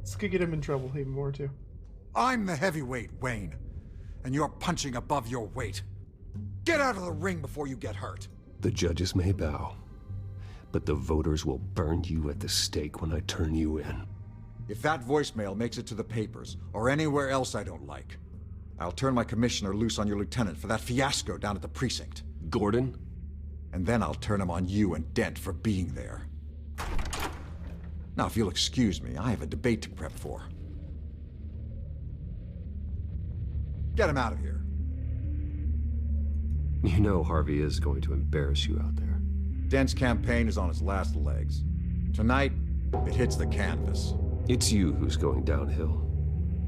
This could get him in trouble even more, too. I'm the heavyweight, Wayne, and you're punching above your weight. Get out of the ring before you get hurt. The judges may bow, but the voters will burn you at the stake when I turn you in. If that voicemail makes it to the papers, or anywhere else I don't like, I'll turn my commissioner loose on your lieutenant for that fiasco down at the precinct. Gordon? And then I'll turn him on you and Dent for being there. Now, if you'll excuse me, I have a debate to prep for. Get him out of here. You know Harvey is going to embarrass you out there. Dent's campaign is on its last legs. Tonight, it hits the canvas. It's you who's going downhill,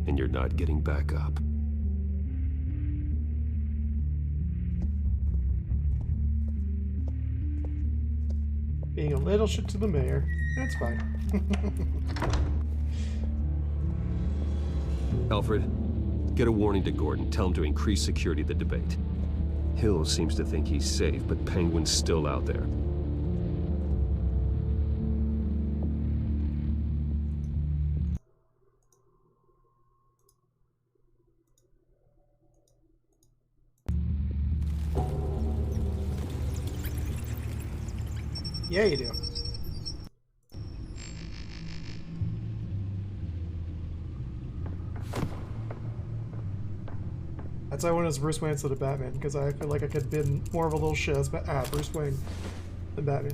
and you're not getting back up. Being a little shit to the mayor. That's fine. Alfred, get a warning to Gordon. Tell him to increase security at the debate. Hill seems to think he's safe, but Penguin's still out there. Yeah, you do. That's why I wanted as Bruce Wayne instead of Batman, because I feel like I could have been more of a little shit as Bruce Wayne than Batman.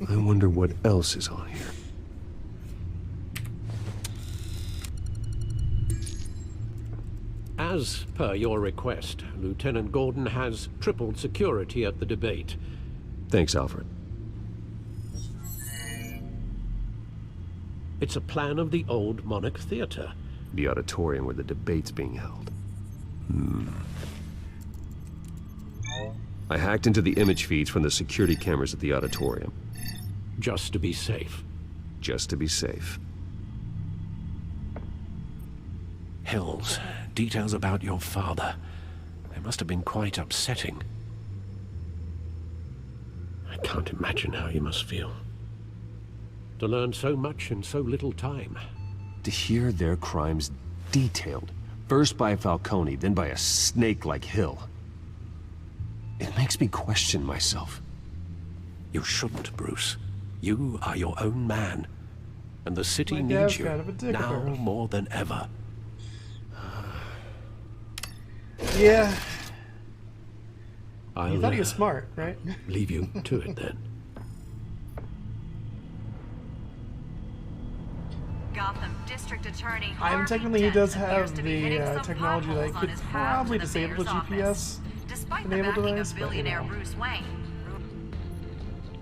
I wonder what else is on here. As per your request, Lieutenant Gordon has tripled security at the debate. Thanks, Alfred. It's a plan of the old Monarch Theater. The auditorium where the debate's being held. I hacked into the image feeds from the security cameras at the auditorium. Just to be safe. Just to be safe. Hills, details about your father. They must have been quite upsetting. I can't imagine how you must feel. To learn so much in so little time. To hear their crimes detailed, first by Falcone, then by a snake like Hill. It makes me question myself. You shouldn't, Bruce. You are your own man. And the city needs you, now more than ever. Yeah. I'll You thought he was smart, right? leave you to it then. Gotham District Attorney Technically he does have the technology that could probably disable the GPS despite enable the backing device, of but you billionaire know, Bruce Wayne.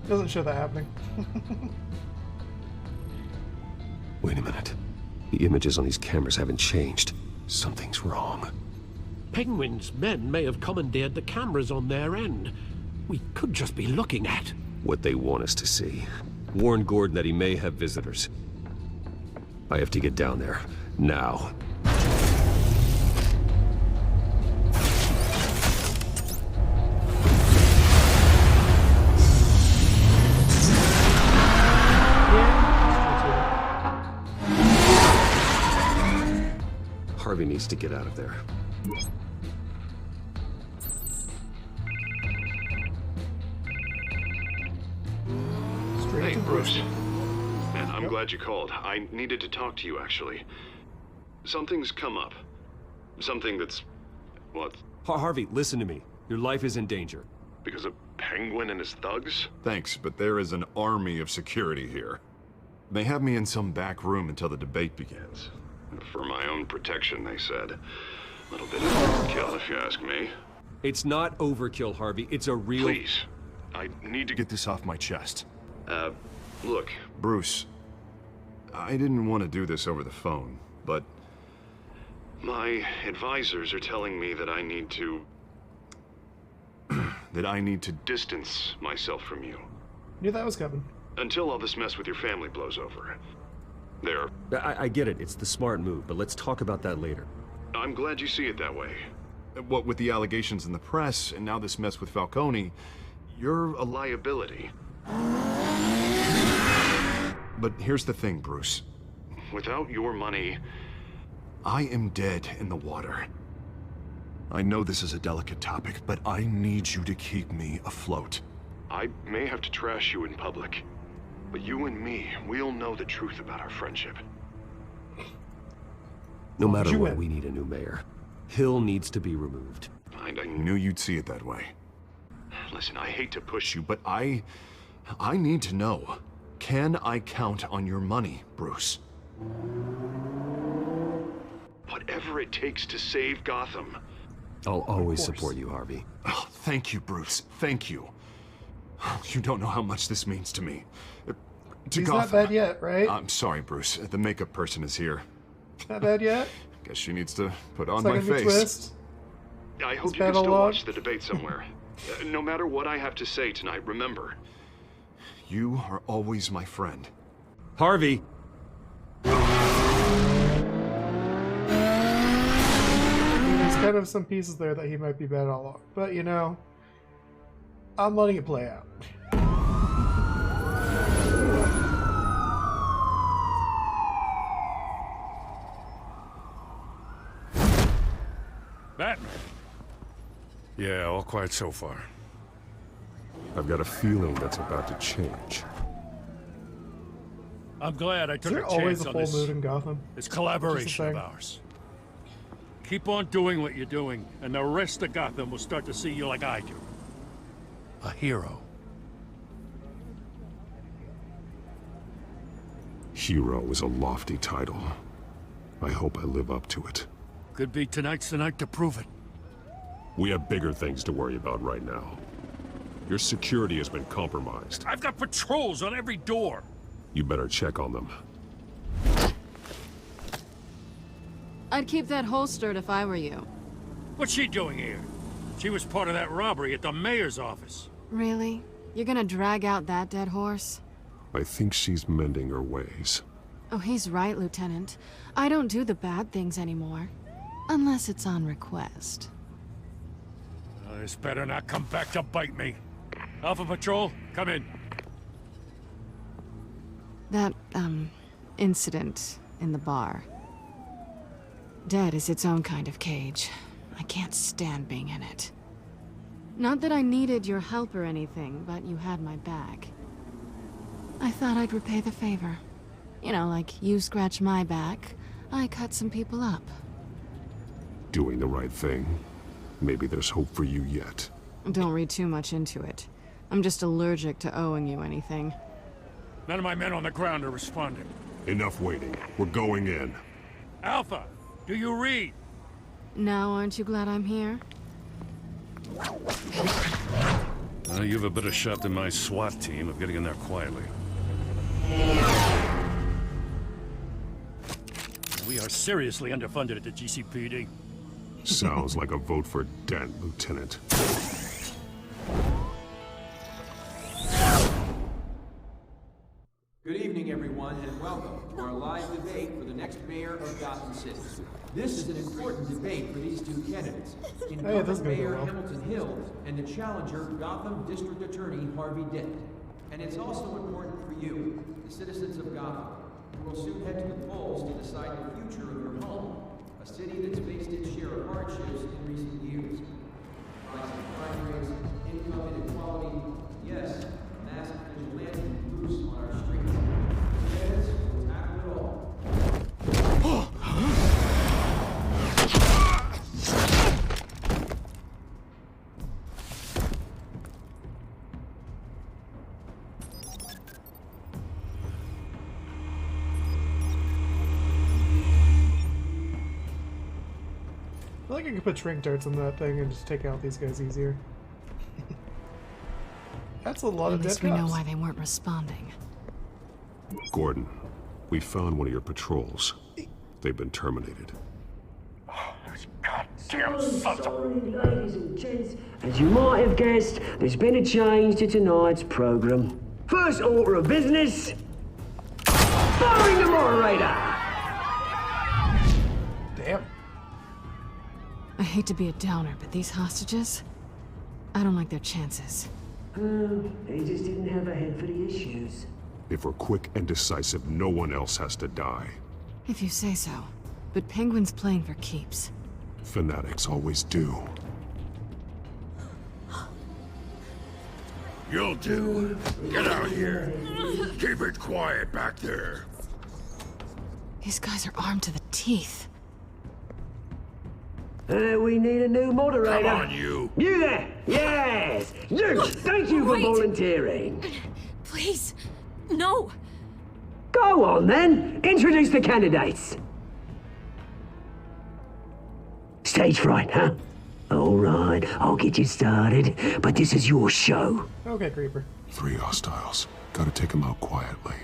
doesn't show that happening. Wait a minute. The images on these cameras haven't changed. Something's wrong. Penguin's men may have commandeered the cameras on their end. We could just be looking at What they want us to see. Warn Gordon that he may have visitors. I have to get down there. Now. Harvey needs to get out of there. Hey, Bruce. Man, I'm glad you called. I needed to talk to you, actually. Something's come up. Something that's... what? Harvey, listen to me. Your life is in danger. Because of Penguin and his thugs? Thanks, but there is an army of security here. They have me in some back room until the debate begins. For my own protection, they said. A little bit of overkill, if you ask me. It's not overkill, Harvey. It's a real... Please. I need to get this off my chest. Look, Bruce. I didn't want to do this over the phone, but... my advisors are telling me that I need to... that I need to distance myself from you. Knew that was coming. Until all this mess with your family blows over. There. I get it. It's the smart move, but let's talk about that later. I'm glad you see it that way. What with the allegations in the press, and now this mess with Falcone, you're a liability. But here's the thing, Bruce. Without your money, I am dead in the water. I know this is a delicate topic, but I need you to keep me afloat. I may have to trash you in public, but you and me, we'll know the truth about our friendship. No matter what, we need a new mayor. Hill needs to be removed. I knew you'd see it that way. Listen, I hate to push you, but I need to know. Can I count on your money, Bruce? Whatever it takes to save Gotham. I'll always support you, Harvey. Oh, thank you, Bruce. Thank you. You don't know how much this means to me. He's not bad yet, right? I'm sorry, Bruce. The makeup person is here. Not bad yet? Guess she needs to put on Second my face. Twist. I hope you can still watch the debate somewhere. No matter what I have to say tonight, remember, you are always my friend. Harvey! There's kind of some pieces there that he might be bad all along. But, you know, I'm letting it play out. Batman. Yeah, all quiet so far. I've got a feeling that's about to change. I'm glad I Is took a there always chance a on full this. mood in Gotham? This Just collaboration a of thing. ours. Keep on doing what you're doing, and the rest of Gotham will start to see you like I do. A hero. Hero is a lofty title. I hope I live up to it. Could be tonight's the night to prove it. We have bigger things to worry about right now. Your security has been compromised. I've got patrols on every door. You better check on them. I'd keep that holstered if I were you. What's she doing here? She was part of that robbery at the mayor's office. Really? You're gonna drag out that dead horse? I think she's mending her ways. Oh, he's right, Lieutenant. I don't do the bad things anymore. Unless it's on request. This better not come back to bite me. Alpha Patrol, come in. That, incident in the bar. Dead is its own kind of cage. I can't stand being in it. Not that I needed your help or anything, but you had my back. I thought I'd repay the favor. You know, like you scratch my back, I cut some people up. Doing the right thing. Maybe there's hope for you yet. Don't read too much into it. I'm just allergic to owing you anything. None of my men on the ground are responding. Enough waiting. We're going in. Alpha, do you read? Now, aren't you glad I'm here? You have a better shot than my SWAT team of getting in there quietly. We are seriously underfunded at the GCPD. Sounds like a vote for Dent, Lieutenant. Good evening, everyone, and welcome to our live debate for the next mayor of Gotham City. This is an important debate for these two candidates, incumbent Mayor Hamilton Hill and the challenger Gotham District Attorney Harvey Dent. And it's also important for you, the citizens of Gotham, who will soon head to the polls to decide the future of your home, a city that's faced its share of hardships in recent years. Rising crime rates, income inequality, yes, massive vigilante loose on our streets. Yes, we'll tackle it all. I feel like I could put shrink darts on that thing and just take out these guys easier. That's a lot of dead cops. At least we know why they weren't responding. Gordon, we found one of your patrols. They've been terminated. Goddamn sons of... Ladies and gents, as you might have guessed, there's been a change to tonight's program. First order of business, firing the moderator! Damn. I hate to be a downer, but these hostages, I don't like their chances. They just didn't have a head for the issues. If we're quick and decisive, no one else has to die. If you say so. But Penguin's playing for keeps. Fanatics always do. You'll do. Get out here. Keep it quiet back there. These guys are armed to the teeth. We need a new moderator. Come on, you. You there! Yes! You! Thank you for volunteering. Please, no. Go on, then. Introduce the candidates. Stage fright, huh? All right, I'll get you started, but this is your show. Okay, Creeper. 3 hostiles. Gotta take them out quietly.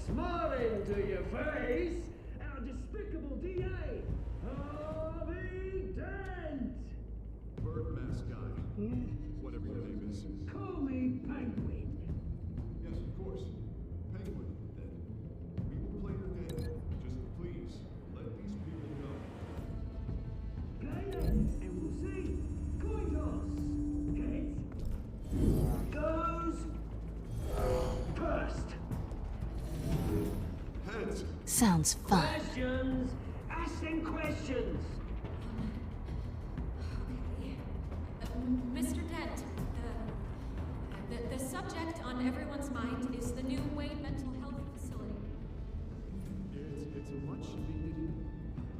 Smiling to your face, our despicable DA, Harvey Dent! Bird mask guy. Whatever your name is. Call me Penguin. Yes, of course. Penguin, then. We will play your game. Just please, let these people go. Play it, and we'll see. Coin toss. Heads. Goes. First. Heads. Sounds fun. Questions! Ask them questions! Mr. Dent, the subject on everyone's mind is the new Wayne Mental Health Facility. It's a much-needed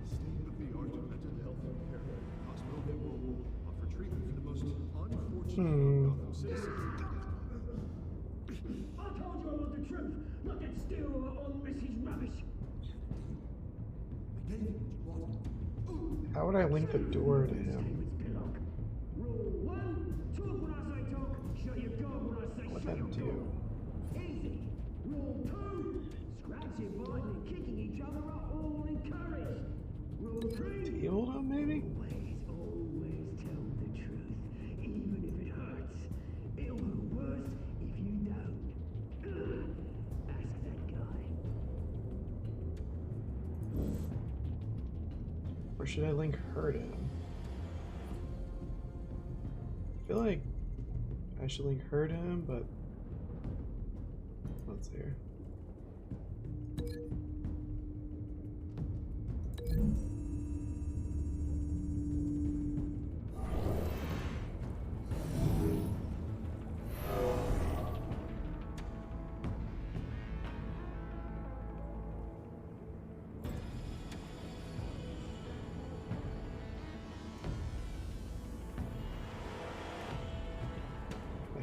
state-of-the-art mental health care hospital that will offer treatment for the most unfortunate told you I want the truth, not that stew or Mrs. Rubbish. How would I link the door to him? Rule 1, talk when I say talk, shut your gob when I say What shut that your do? gob. Easy. Rule 2, scratching, biting and kicking each other are all encouraged. Rule 3, Hold on, maybe? always tell the truth, even if it hurts. It'll hurt worse if you don't. Ask that guy. Or should I link her to him? I feel like I should link her to him, but let's see here.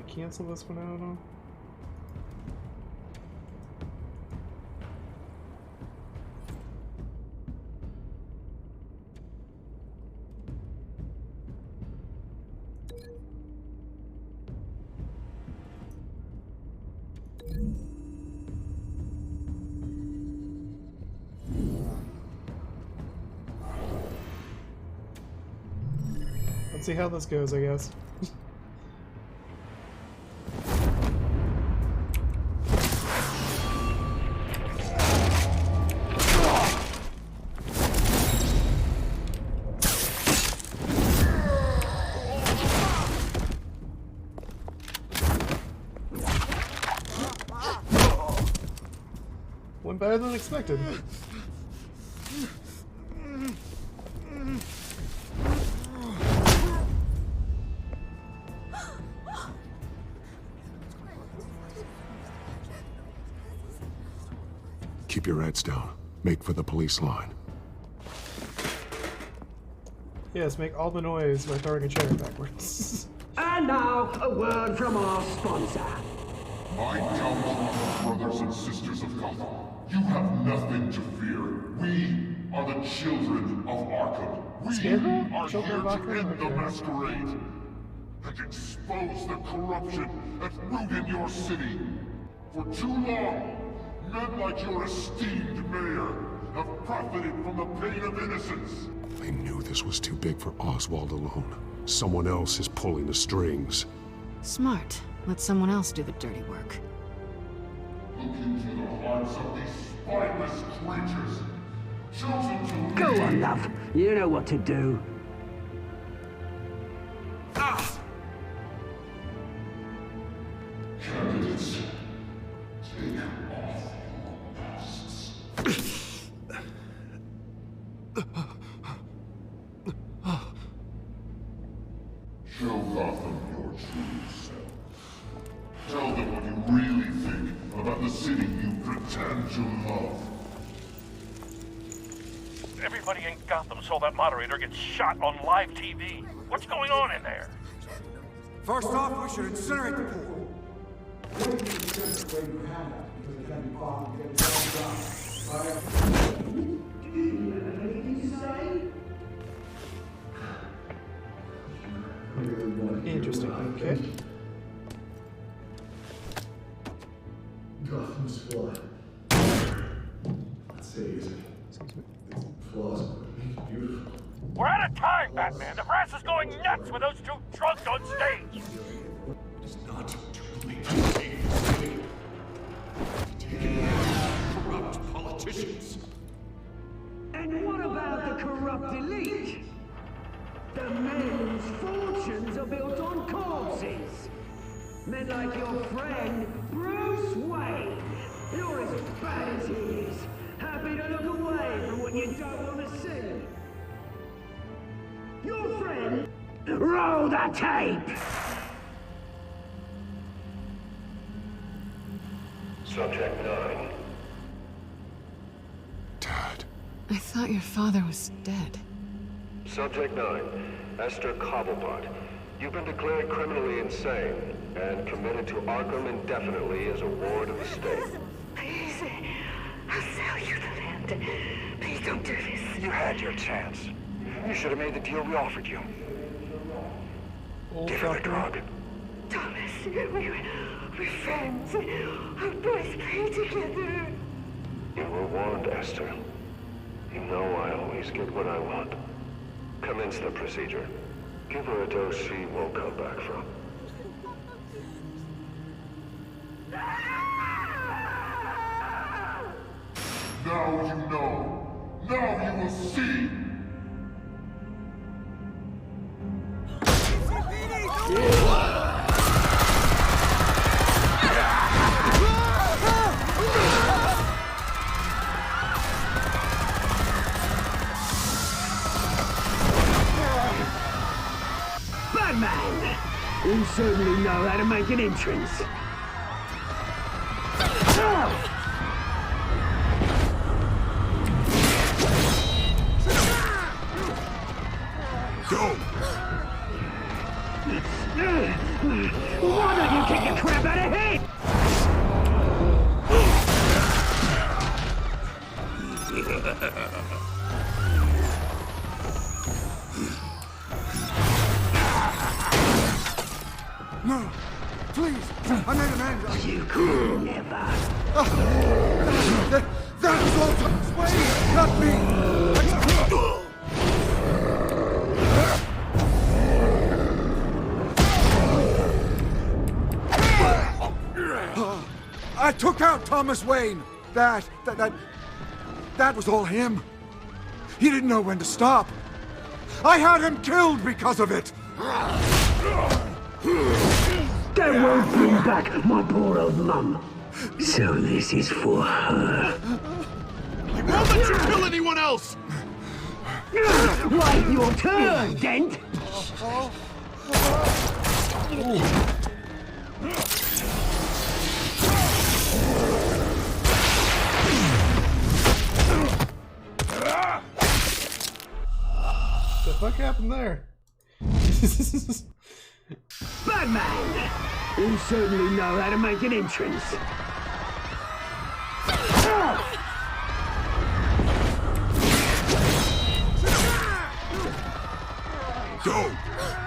Cancel this one out on. Let's see how this goes, I guess. Went better than expected. Keep your heads down. Make for the police line. Yes, make all the noise by throwing a chair backwards. And now, a word from our sponsor. My downfall, brothers and sisters of Gotham. You have nothing to fear. We are the children of Arkham. We are here to end the masquerade and expose the corruption that's rooted in your city. For too long, men like your esteemed mayor have profited from the pain of innocence. I knew this was too big for Oswald alone. Someone else is pulling the strings. Smart. Let someone else do the dirty work. Look into the hearts of these spineless creatures, chosen to Go lead. on, love. You know what to do. Candidates, take off your masks. Show Gotham your true self. Tell them what you really think about the city you pretend to love. Everybody in Gotham saw that moderator get shot on live TV. What's going on in there? First off, we should incinerate the pool. Interesting. Okay. Gotham's flood. Let's say its flaws make it beautiful. We're out of time, Batman. The press is going nuts with those two drunks on stage. It's not too late to take the city. Taking corrupt politicians. And what about the corrupt elite? The men whose fortunes are built on corpses. Men like your friend, Bruce Wayne. You're as bad as he is. Happy to look away from what you don't want to see. Your friend... Roll the tape! Subject 9. Dad. I thought your father was dead. Subject 9. Esther Cobblepot. You've been declared criminally insane and committed to Arkham indefinitely as a ward of the state. Please, I'll sell you the land. Please don't do this. You had your chance. You should have made the deal we offered you. Give her the drug. Thomas, we're friends. Our boys play together. You were warned, Esther. You know I always get what I want. Commence the procedure. Give her a dose she won't come back from. Now you know. Now you will see. Batman! You certainly know how to make an entrance. Go! Why don't you kick the crap out of him? No! Please! I made an end! You could never. That was all Thomas Wayne, not me! I took out Thomas Wayne! That was all him. He didn't know when to stop. I had him killed because of it! That won't bring back my poor old mum. So this is for her. He won't let you kill anyone else! Right, your turn, Dent! The fuck happened there? Batman! You certainly know how to make an entrance. Go!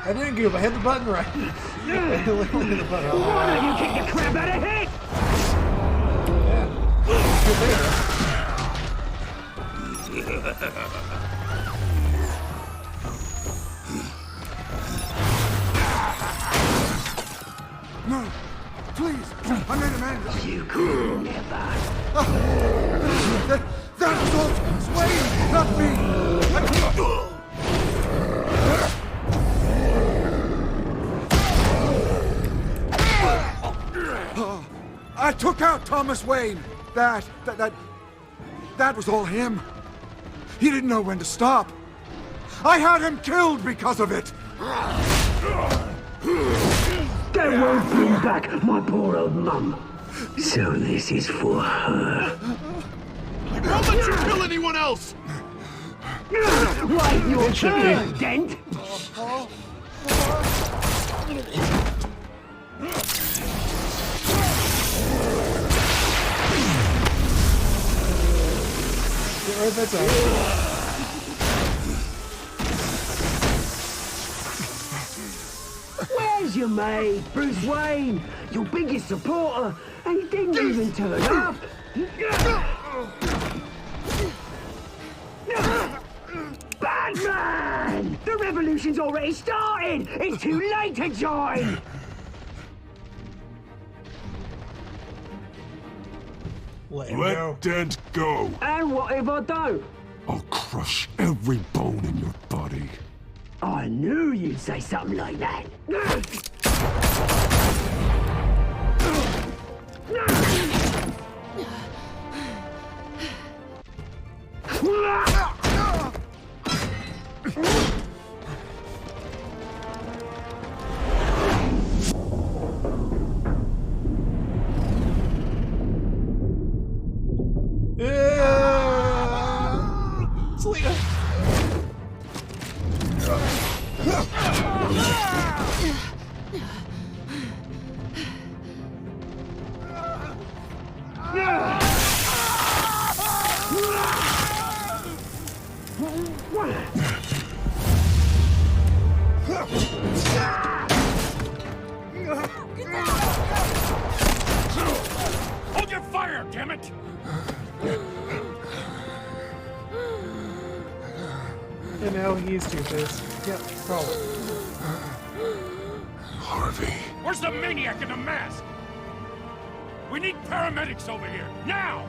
I didn't goof, I hit the button right. I literally hit the button. Why don't you kick the crap out of him? Yeah. Good there. No! Please! I made an end! You could never. That was all Thomas Wayne, not me! I took out Thomas Wayne! That was all him. He didn't know when to stop. I had him killed because of it! That won't bring back my poor old mum. So this is for her. He won't let you kill anyone else! Right, your turn, Dent! Get right back down. Where's your mate, Bruce Wayne? Your biggest supporter, and he didn't even turn up. Batman! The revolution's already started! It's too late to join! Let Dent go! And what if I don't? I'll crush every bone in your body. I knew you'd say something like that. Selena! Hold your fire, damn it! And now he's Two-Face. Yep, probably. Harvey. Where's the maniac in the mask? We need paramedics over here, now!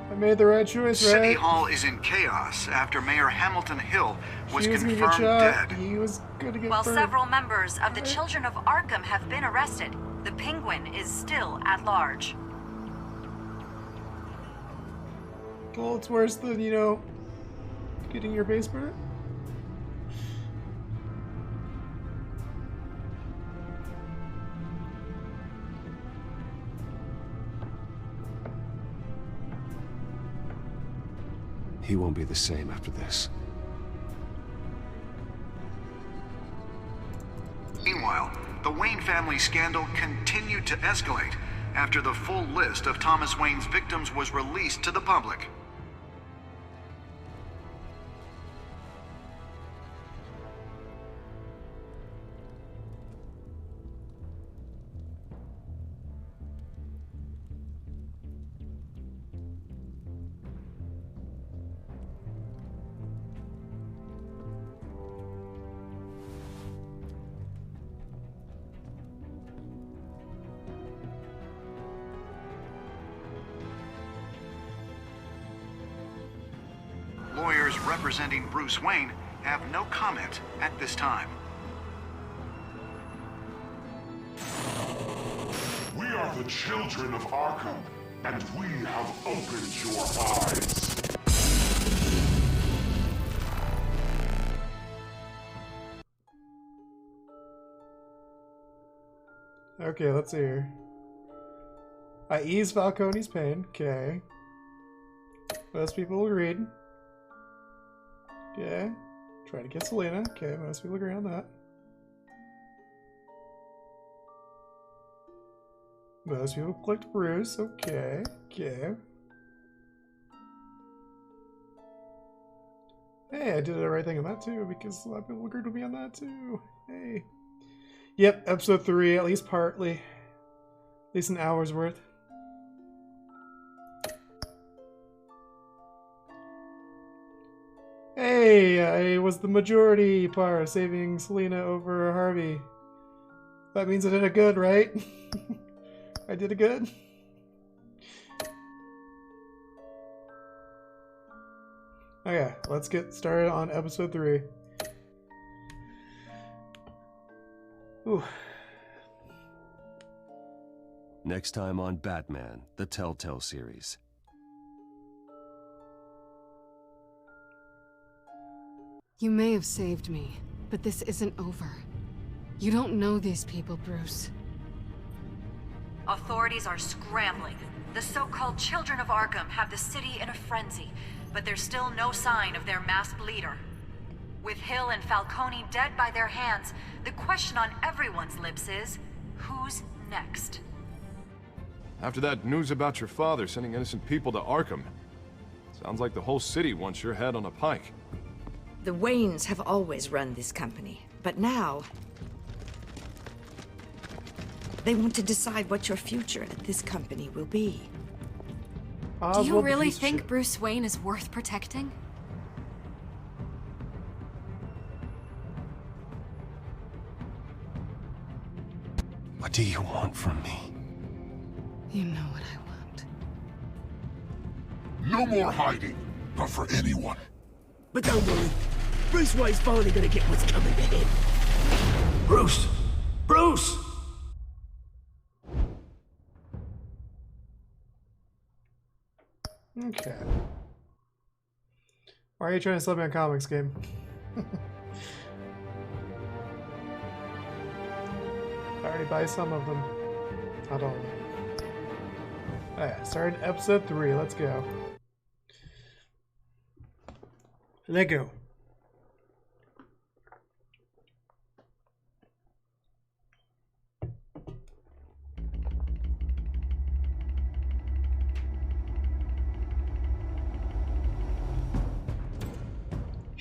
I made the right choice, right? City Hall is in chaos after Mayor Hamilton Hill was She was gonna confirmed get shot. dead. He was gonna get While burned. several members of the Children of Arkham have been arrested, the Penguin is still at large. Well, it's worse than, you know, getting your face burnt. He won't be the same after this. Meanwhile, the Wayne family scandal continued to escalate after the full list of Thomas Wayne's victims was released to the public. Lawyers representing Bruce Wayne have no comment at this time. We are the children of Arkham, and we have opened your eyes. Okay, let's see here. I ease Falcone's pain. Okay. Most people agreed. Okay. Try to get Selena. Okay, most people agree on that. Most people clicked Bruce. Okay. Okay. Hey, I did the right thing on that too, because a lot of people agreed with me on that too. Hey. Yep, episode 3, at least partly. At least an hour's worth. Hey, I was the majority part, saving Selena over Harvey. That means I did it good, right? I did it good? Okay, let's get started on episode 3. Ooh. Next time on Batman, the Telltale series. You may have saved me, but this isn't over. You don't know these people, Bruce. Authorities are scrambling. The so-called Children of Arkham have the city in a frenzy, but there's still no sign of their masked leader. With Hill and Falcone dead by their hands, the question on everyone's lips is, who's next? After that news about your father sending innocent people to Arkham, sounds like the whole city wants your head on a pike. The Waynes have always run this company, but now they want to decide what your future at this company will be. Do you really think Bruce Wayne is worth protecting? What do you want from me? You know what I want. No more hiding, not for anyone. But don't worry, Bruce Wayne's finally gonna get what's coming to him. Bruce! Bruce! Okay. Why are you trying to sell me a comics game? I already buy some of them. Not all of them. Alright, starting episode 3. Let's go. Let go.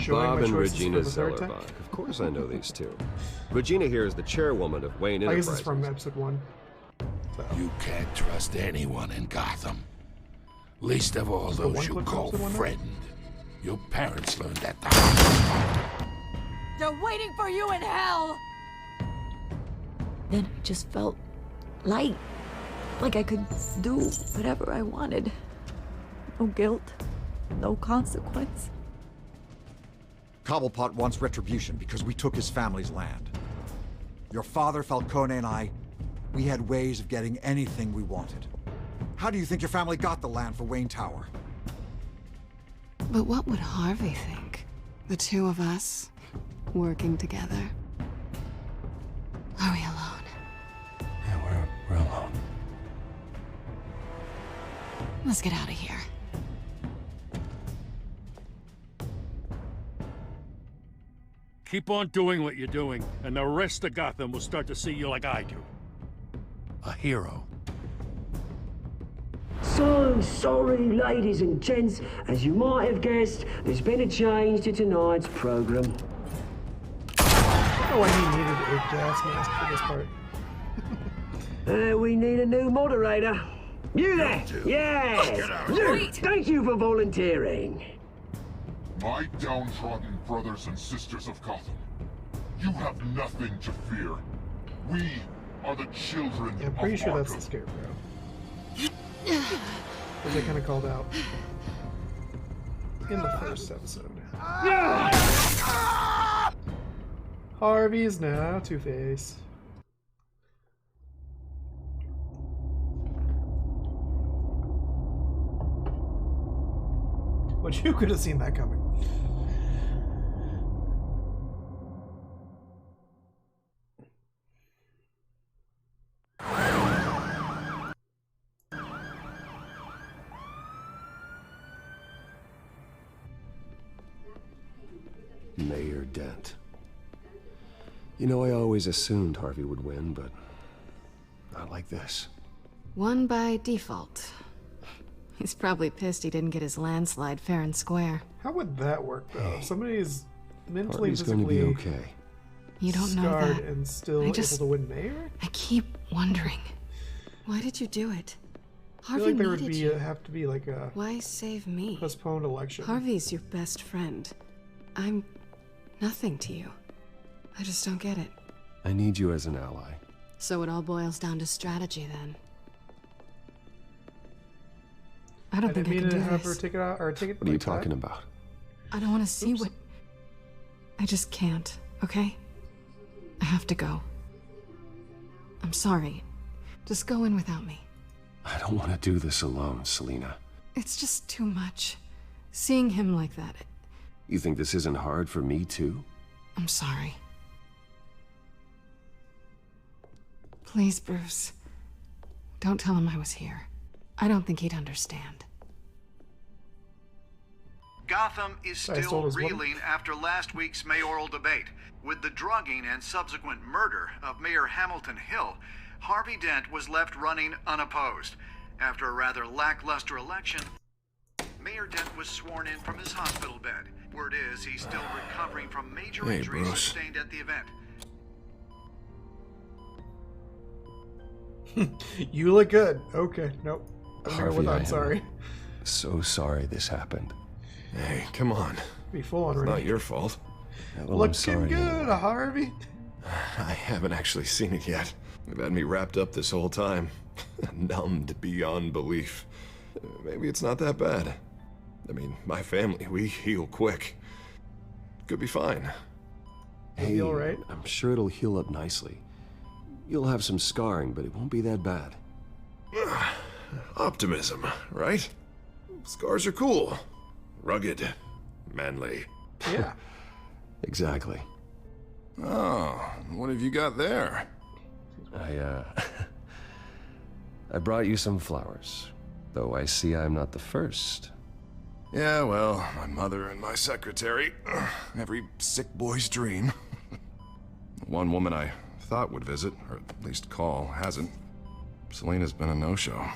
Bob and Regina Zellerbach. Of course I know these two. Regina here is the chairwoman of Wayne Enterprises. I guess it's from episode 1. So. You can't trust anyone in Gotham. Least of all those you call friend. Your parents learned that the hard way. They're waiting for you in hell! Then I just felt light. Like I could do whatever I wanted. No guilt. No consequence. Cobblepot wants retribution because we took his family's land. Your father, Falcone, and I, we had ways of getting anything we wanted. How do you think your family got the land for Wayne Tower? But what would Harvey think? The two of us, working together? Are we alone? Yeah, we're alone. Let's get out of here. Keep on doing what you're doing, and the rest of Gotham will start to see you like I do. A hero. So sorry, ladies and gents. As you might have guessed, there's been a change to tonight's program. I don't know why he needed a gas mask for this part. We need a new moderator. You there? Yes! You! Thank you for volunteering. My downtrodden brothers and sisters of Gotham, you have nothing to fear. We are the children I'm pretty of sure Arkham. that's the Scarecrow. Which I kind of called out in the first episode. Harvey is now Two-Face. But you could have seen that coming. Mayor Dent. You know, I always assumed Harvey would win, but not like this. Won by default. He's probably pissed he didn't get his landslide fair and square. How would that work, though? If somebody's mentally, Harvey's physically going to be okay. You don't know scarred that. and still I able just- to win mayor? I keep wondering. Why did you do it? I feel Harvey like there would needed be you. have to be like a Why save me? postponed election. Harvey's your best friend. I'm nothing to you. I just don't get it. I need you as an ally. So it all boils down to strategy then. I don't think I didn't can mean do to have her this. take it out or take it. What are you like that. talking about? I don't want to see what... I just can't, okay? I have to go. I'm sorry. Just go in without me. I don't want to do this alone, Selina. It's just too much. Seeing him like that, You think this isn't hard for me, too? I'm sorry. Please, Bruce. Don't tell him I was here. I don't think he'd understand. Gotham is Sorry, I stole still his one. reeling after last week's mayoral debate. With the drugging and subsequent murder of Mayor Hamilton Hill, Harvey Dent was left running unopposed. After a rather lackluster election, Mayor Dent was sworn in from his hospital bed. Word is he's still recovering from major Hey, injuries Bruce. sustained at the event. You look good. Okay, nope. I'm here Harvey, with I I'm am sorry. So sorry this happened. Hey, come on. Be full on It's not ready. your fault. Yeah, well, I'm Looking sorry good, anyway. Harvey. I haven't actually seen it yet. They've had me wrapped up this whole time. Numbed beyond belief. Maybe it's not that bad. I mean, my family, we heal quick. Could be fine. Hey, all right? I'm sure it'll heal up nicely. You'll have some scarring, but it won't be that bad. Optimism, right? Scars are cool. Rugged. Manly. Yeah. Exactly. Oh, what have you got there? I brought you some flowers. Though I see I'm not the first. Yeah, well, my mother and my secretary. Every sick boy's dream. One woman I thought would visit, or at least call, hasn't. Selena's been a no-show.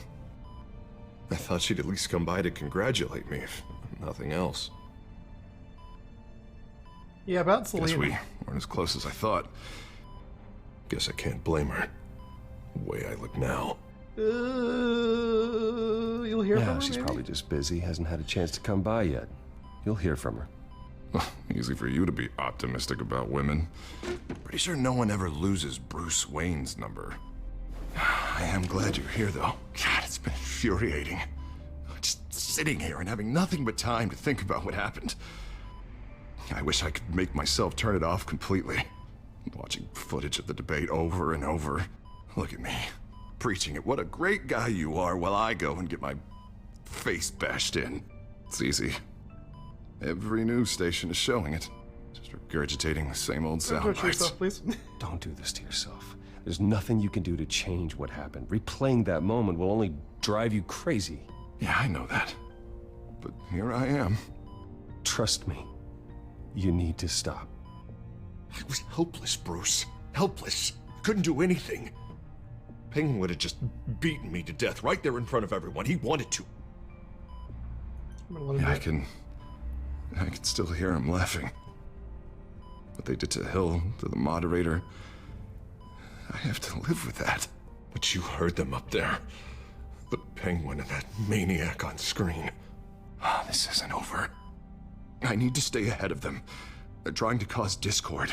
I thought she'd at least come by to congratulate me, if nothing else. Yeah, about Selena. Guess we weren't as close as I thought. Guess I can't blame her. The way I look now. You'll hear from her, She's maybe? probably just busy, hasn't had a chance to come by yet. You'll hear from her. Easy for you to be optimistic about women. Pretty sure no one ever loses Bruce Wayne's number. I am glad you're here, though. God, it's been infuriating. Just sitting here and having nothing but time to think about what happened. I wish I could make myself turn it off completely. Watching footage of the debate over and over. Look at me, preaching at what a great guy you are while I go and get my face bashed in. It's easy. Every news station is showing it. Just regurgitating the same old sound bites. Yourself, please. Don't do this to yourself. There's nothing you can do to change what happened. Replaying that moment will only drive you crazy. Yeah, I know that. But here I am. Trust me. You need to stop. I was helpless, Bruce. Helpless. Couldn't do anything. Penguin would have just beaten me to death right there in front of everyone. He wanted to. Yeah, I can still hear him laughing. What they did to Hill, to the moderator. I have to live with that. But you heard them up there. The Penguin and that maniac on screen. This isn't over. I need to stay ahead of them. They're trying to cause discord.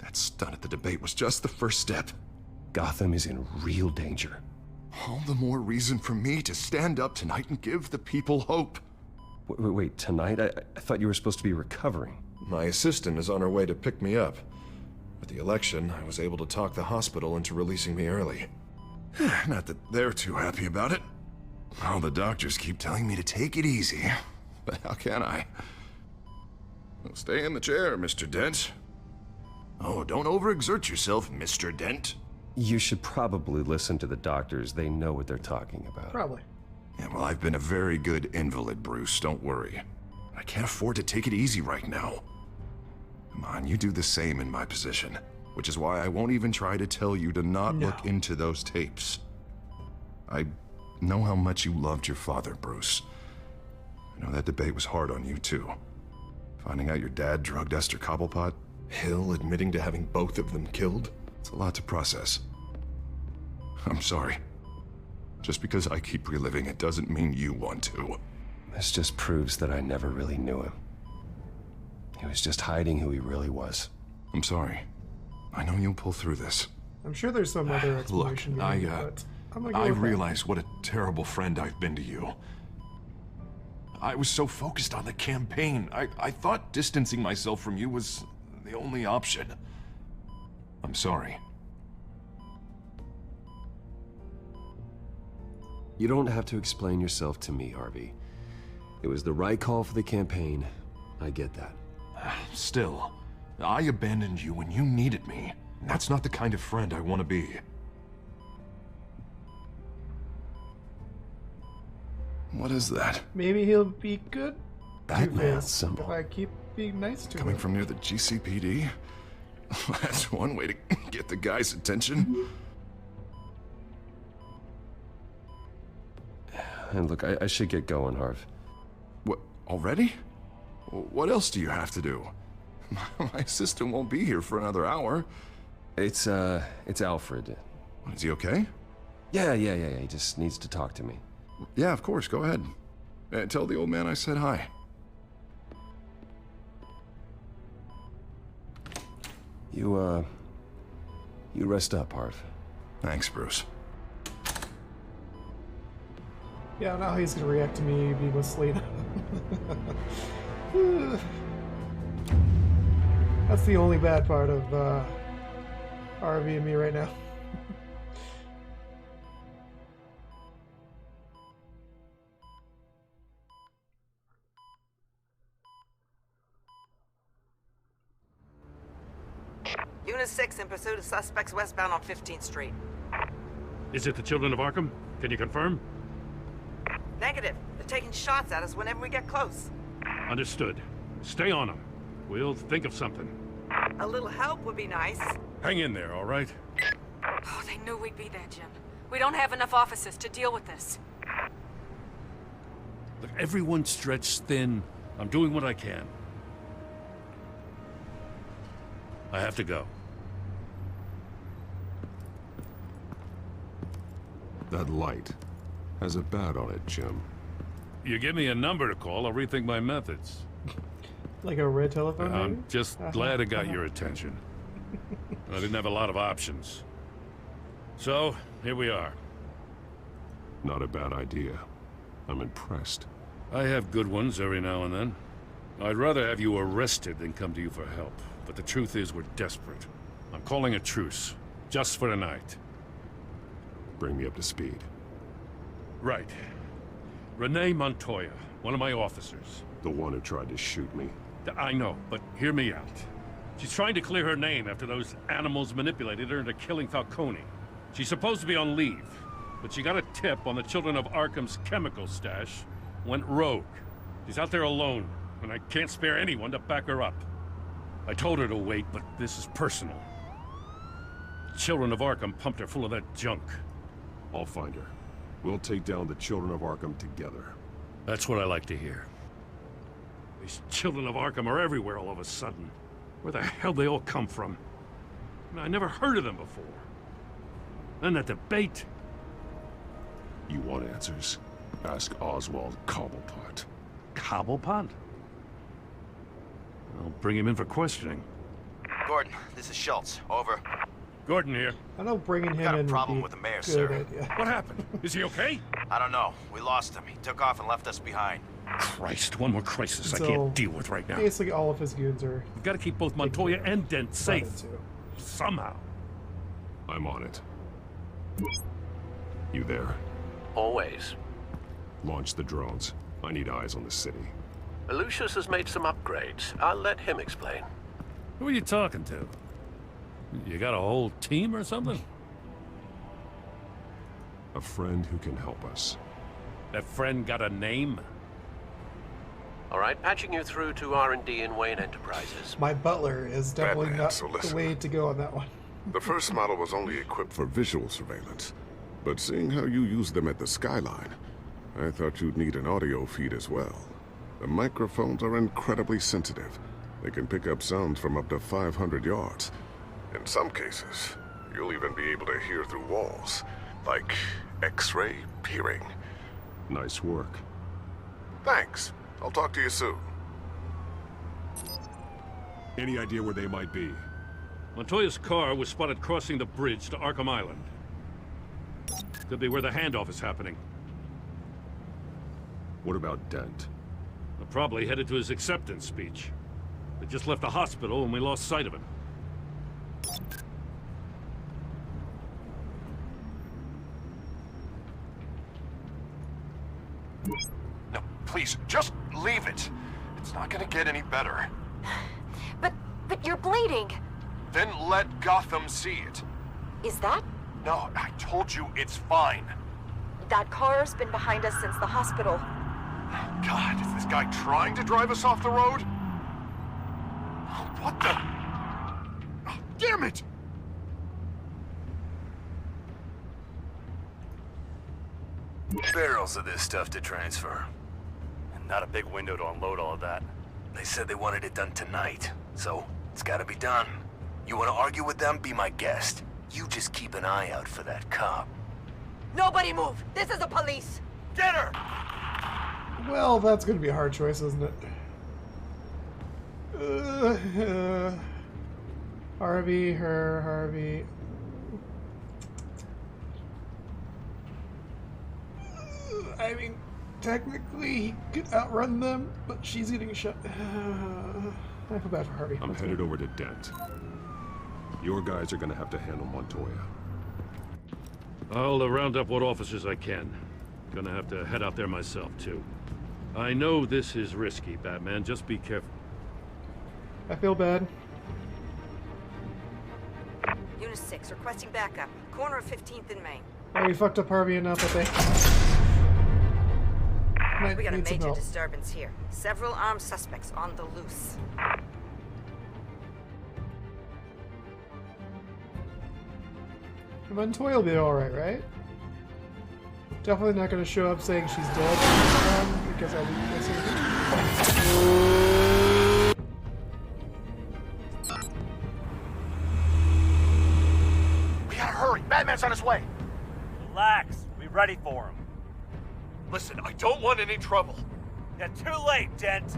That stunt at the debate was just the first step. Gotham is in real danger. All the more reason for me to stand up tonight and give the people hope. Wait, tonight? I thought you were supposed to be recovering. My assistant is on her way to pick me up. With the election, I was able to talk the hospital into releasing me early. Not that they're too happy about it. All the doctors keep telling me to take it easy. But how can I? Well, stay in the chair, Mr. Dent. Oh, don't overexert yourself, Mr. Dent. You should probably listen to the doctors. They know what they're talking about. Probably. Yeah, well, I've been a very good invalid, Bruce. Don't worry. I can't afford to take it easy right now. Come on, you do the same in my position. Which is why I won't even try to tell you to not look into those tapes. I know how much you loved your father, Bruce. I know that debate was hard on you, too. Finding out your dad drugged Esther Cobblepot, Hill admitting to having both of them killed. It's a lot to process. I'm sorry. Just because I keep reliving it doesn't mean you want to. This just proves that I never really knew him. He was just hiding who he really was. I'm sorry. I know you'll pull through this. I'm sure there's some other explanation. Look, I realize what a terrible friend I've been to you. I was so focused on the campaign. I thought distancing myself from you was the only option. I'm sorry. You don't have to explain yourself to me, Harvey. It was the right call for the campaign. I get that. Still, I abandoned you when you needed me. That's not the kind of friend I want to be. What is that? Maybe he'll be good. Batman symbol. If I keep being nice to Coming him. from near the GCPD? That's one way to get the guy's attention. And look, I should get going, Harv. What, already? What else do you have to do? My assistant won't be here for another hour. It's Alfred. Is he okay? Yeah, he just needs to talk to me. Yeah, of course, go ahead. Tell the old man I said hi. You rest up, Harv. Thanks, Bruce. Yeah, I know how he's gonna react to me being with Selena. That's the only bad part of RV and me right now. Unit 6 in pursuit of suspects westbound on 15th Street. Is it the Children of Arkham? Can you confirm? Negative. They're taking shots at us whenever we get close. Understood. Stay on them. We'll think of something. A little help would be nice. Hang in there, all right? Oh, they knew we'd be there, Jim. We don't have enough officers to deal with this. Look, everyone's stretched thin. I'm doing what I can. I have to go. That light has a bat on it, Jim. You give me a number to call, I'll rethink my methods. Like a red telephone? I'm just glad it got your attention. I didn't have a lot of options. So, here we are. Not a bad idea. I'm impressed. I have good ones every now and then. I'd rather have you arrested than come to you for help. But the truth is, we're desperate. I'm calling a truce. Just for tonight. Bring me up to speed. Right. Renee Montoya, one of my officers. The one who tried to shoot me. I know, but hear me out. She's trying to clear her name after those animals manipulated her into killing Falcone. She's supposed to be on leave, but she got a tip on the Children of Arkham's chemical stash, went rogue. She's out there alone, and I can't spare anyone to back her up. I told her to wait, but this is personal. The Children of Arkham pumped her full of that junk. I'll find her. We'll take down the Children of Arkham together. That's what I like to hear. These Children of Arkham are everywhere all of a sudden. Where the hell they all come from? I never heard of them before. Then that debate. You want answers? Ask Oswald Cobblepot. Cobblepot? I'll bring him in for questioning. Gordon, this is Schultz. Over. Gordon here. I know bringing him Got a in problem would with be the mayor, good sir. idea. What happened? Is he okay? I don't know. We lost him. He took off and left us behind. Christ, one more crisis I So, can't deal with right now. Basically, all of his goons are. We've got to keep both Montoya and Dent safe. Somehow. I'm on it. You there? Always. Launch the drones. I need eyes on the city. Lucius has made some upgrades. I'll let him explain. Who are you talking to? You got a whole team or something? A friend who can help us. That friend got a name? All right, patching you through to R&D in Wayne Enterprises. My butler is definitely Batman, not so the listen. way to go on that one. The first model was only equipped for visual surveillance, but seeing how you use them at the Skyline, I thought you'd need an audio feed as well. The microphones are incredibly sensitive. They can pick up sounds from up to 500 yards. In some cases, you'll even be able to hear through walls, like X-ray peering. Nice work. Thanks. I'll talk to you soon. Any idea where they might be? Montoya's car was spotted crossing the bridge to Arkham Island. Could be where the handoff is happening. What about Dent? They're probably headed to his acceptance speech. They just left the hospital and we lost sight of him. No, please, just leave it. It's not gonna get any better. But you're bleeding. Then let Gotham see it. Is that? No, I told you it's fine. That car's been behind us since the hospital. God, is this guy trying to drive us off the road? What the? Oh, damn it! Barrels of this stuff to transfer. And not a big window to unload all of that. They said they wanted it done tonight, so it's gotta be done. You wanna argue with them? Be my guest. You just keep an eye out for that cop. Nobody move! This is the police! Get her! Well, that's going to be a hard choice, isn't it? Harvey, Harvey. I mean, technically he could outrun them, but she's getting shot. I feel bad for Harvey. I'm headed over to Dent. Your guys are gonna have to handle Montoya. I'll round up what officers I can. Gonna have to head out there myself, too. I know this is risky, Batman. Just be careful. I feel bad. Unit 6, requesting backup. Corner of 15th and Main. Oh, we fucked up Harvey enough, I think. We got a Need some major help. disturbance here. Several armed suspects on the loose. Montoya will be alright, right? Definitely not going to show up saying she's dead because I weakness her. We gotta hurry. Batman's on his way. Relax. We're ready for him. Listen, I don't want any trouble. You're too late, Dent.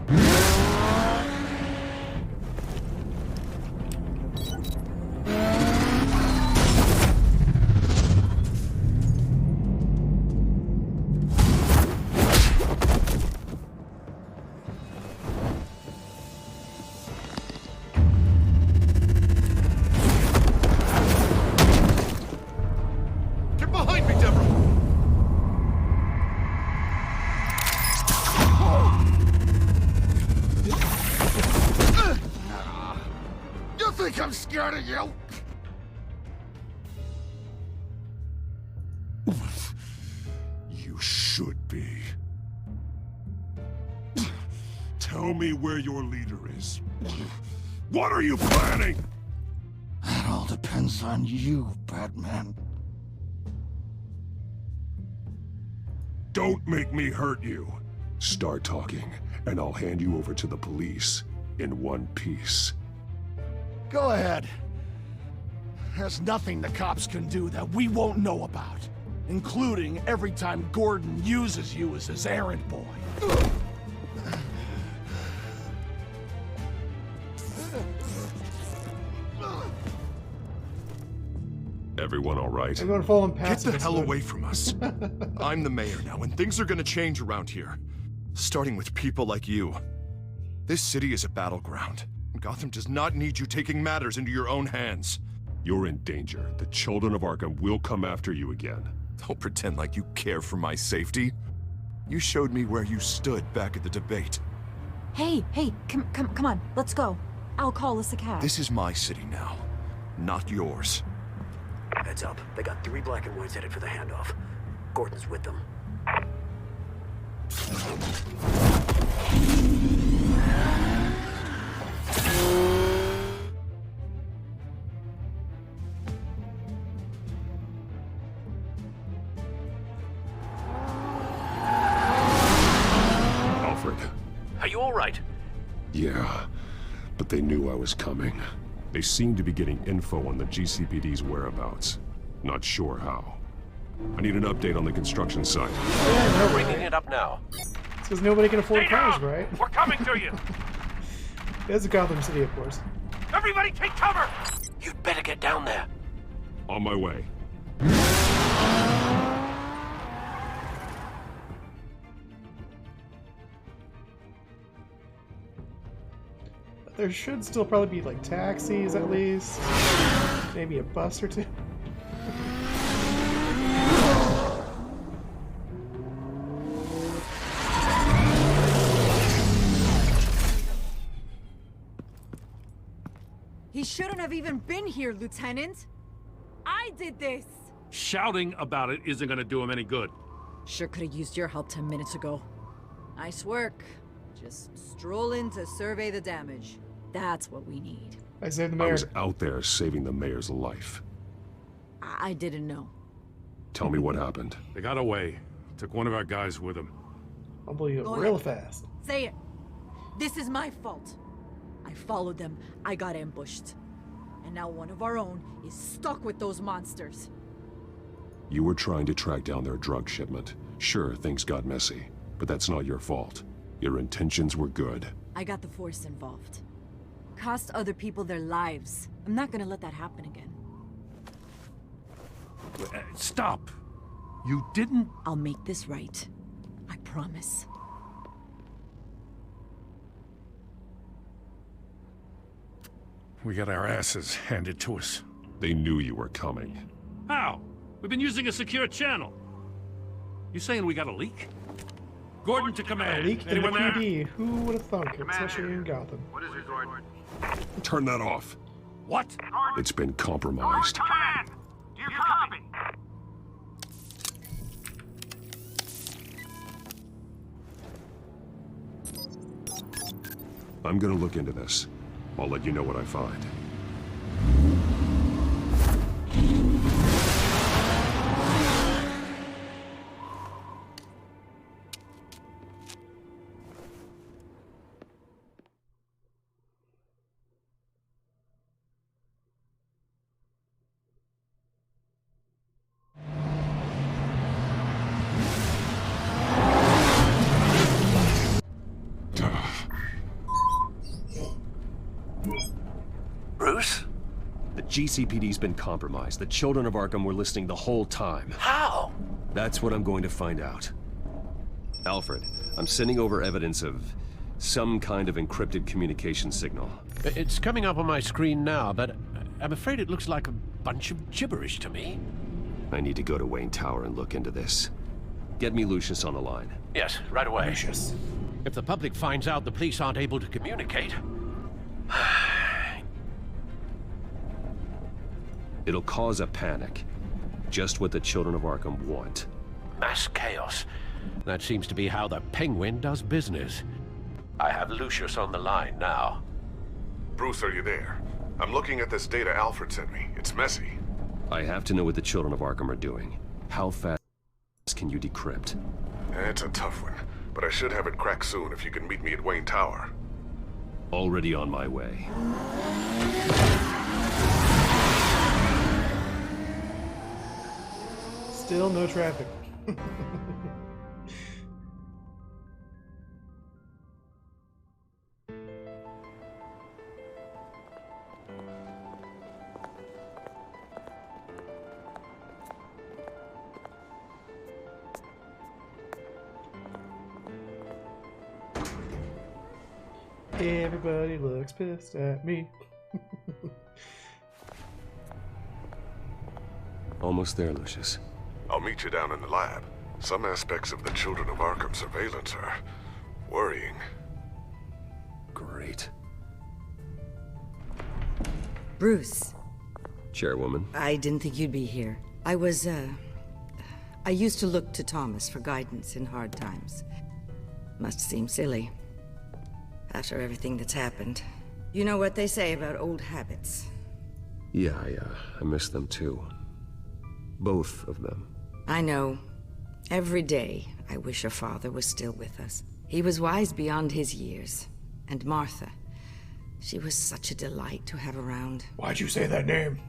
Get behind me, Deborah. You think I'm scared of you? You should be. Tell me where your leader is. What are you planning? That all depends on you, Batman. Don't make me hurt you. Start talking, and I'll hand you over to the police in one piece. Go ahead. There's nothing the cops can do that we won't know about, including every time Gordon uses you as his errand boy. Everyone all right? Everyone falling Get past the hell away from us. I'm the mayor now, and things are gonna change around here. Starting with people like you. This city is a battleground. Gotham does not need you taking matters into your own hands. You're in danger. The children of Arkham will come after you again. Don't pretend like you care for my safety. You showed me where you stood back at the debate. Hey, come on, let's go. I'll call us a cab. This is my city now, not yours. Heads up. They got 3 black and whites headed for the handoff. Gordon's with them. Alfred. Are you all right? Yeah, but they knew I was coming. They seem to be getting info on the GCPD's whereabouts. Not sure how. I need an update on the construction site. Bringing it up now. Because nobody can afford cars, right? We're coming to you. It's a Gotham City, of course. Everybody take cover. You'd better get down there. On my way. There should still probably be like taxis at least. Maybe a bus or two. He shouldn't have even been here, Lieutenant. I did this. Shouting about it isn't gonna do him any good. Sure could have used your help 10 minutes ago. Nice work. Just stroll in to survey the damage. That's what we need. I saved the I mayor. was out there saving the mayor's life. I didn't know. Tell me what happened. They got away. Took one of our guys with them. I'll believe it Go real ahead. fast. Say it. This is my fault. I followed them. I got ambushed. And now one of our own is stuck with those monsters. You were trying to track down their drug shipment. Sure, things got messy, but that's not your fault. Your intentions were good. I got the Force involved. Cost other people their lives. I'm not gonna let that happen again. Stop! You didn't... I'll make this right. I promise. We got our asses handed to us. They knew you were coming. How? We've been using a secure channel. You saying we got a leak? Gordon to command. A leak in the Anyone there? PD. Who would have thunk, especially in Gotham? What is it, Gordon? Turn that off. What? It's been compromised. Command! Do you copy? I'm gonna look into this. I'll let you know what I find. Bruce? The GCPD's been compromised. The children of Arkham were listening the whole time. How? That's what I'm going to find out. Alfred, I'm sending over evidence of some kind of encrypted communication signal. It's coming up on my screen now, but I'm afraid it looks like a bunch of gibberish to me. I need to go to Wayne Tower and look into this. Get me Lucius on the line. Yes, right away. Lucius. If the public finds out the police aren't able to communicate... It'll cause a panic. Just what the children of Arkham want. Mass chaos. That seems to be how the Penguin does business. I have Lucius on the line now. Bruce, are you there? I'm looking at this data Alfred sent me. It's messy. I have to know what the children of Arkham are doing. How fast can you decrypt? It's a tough one, but I should have it cracked soon if you can meet me at Wayne Tower. Already on my way. Still no traffic. Everybody looks pissed at me. Almost there, Lucius. I'll meet you down in the lab. Some aspects of the Children of Arkham surveillance are worrying. Great. Bruce. Chairwoman. I didn't think you'd be here. I used to look to Thomas for guidance in hard times. Must seem silly. After everything that's happened. You know what they say about old habits. Yeah, I miss them too. Both of them. I know. Every day, I wish your father was still with us. He was wise beyond his years. And Martha, she was such a delight to have around. Why'd you say that name?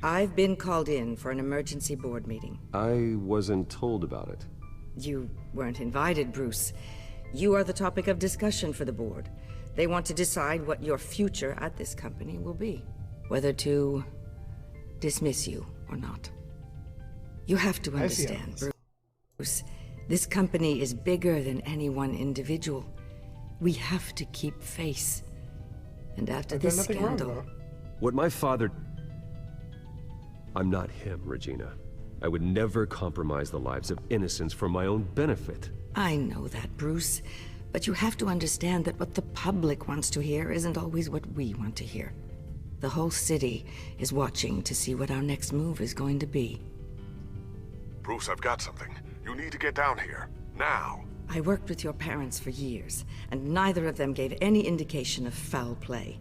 I've been called in for an emergency board meeting. I wasn't told about it. You weren't invited, Bruce. You are the topic of discussion for the board. They want to decide what your future at this company will be. Whether to dismiss you or not. You have to understand, Bruce. This company is bigger than any one individual. We have to keep face. And after this scandal... What my father... I'm not him, Regina. I would never compromise the lives of innocents for my own benefit. I know that, Bruce. But you have to understand that what the public wants to hear isn't always what we want to hear. The whole city is watching to see what our next move is going to be. Bruce, I've got something. You need to get down here. Now. I worked with your parents for years, and neither of them gave any indication of foul play.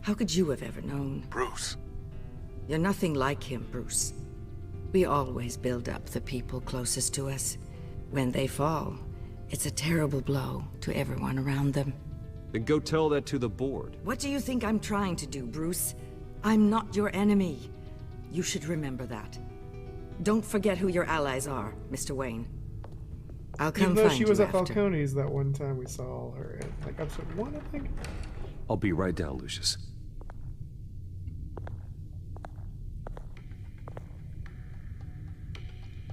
How could you have ever known? Bruce. You're nothing like him, Bruce. We always build up the people closest to us. When they fall, it's a terrible blow to everyone around them. Then go tell that to the board. What do you think I'm trying to do, Bruce? I'm not your enemy. You should remember that. Don't forget who your allies are, Mr. Wayne. I'll come find you. Even though she was at after. Falcone's that one time we saw her in like episode 1, I think. I'll be right down, Lucius.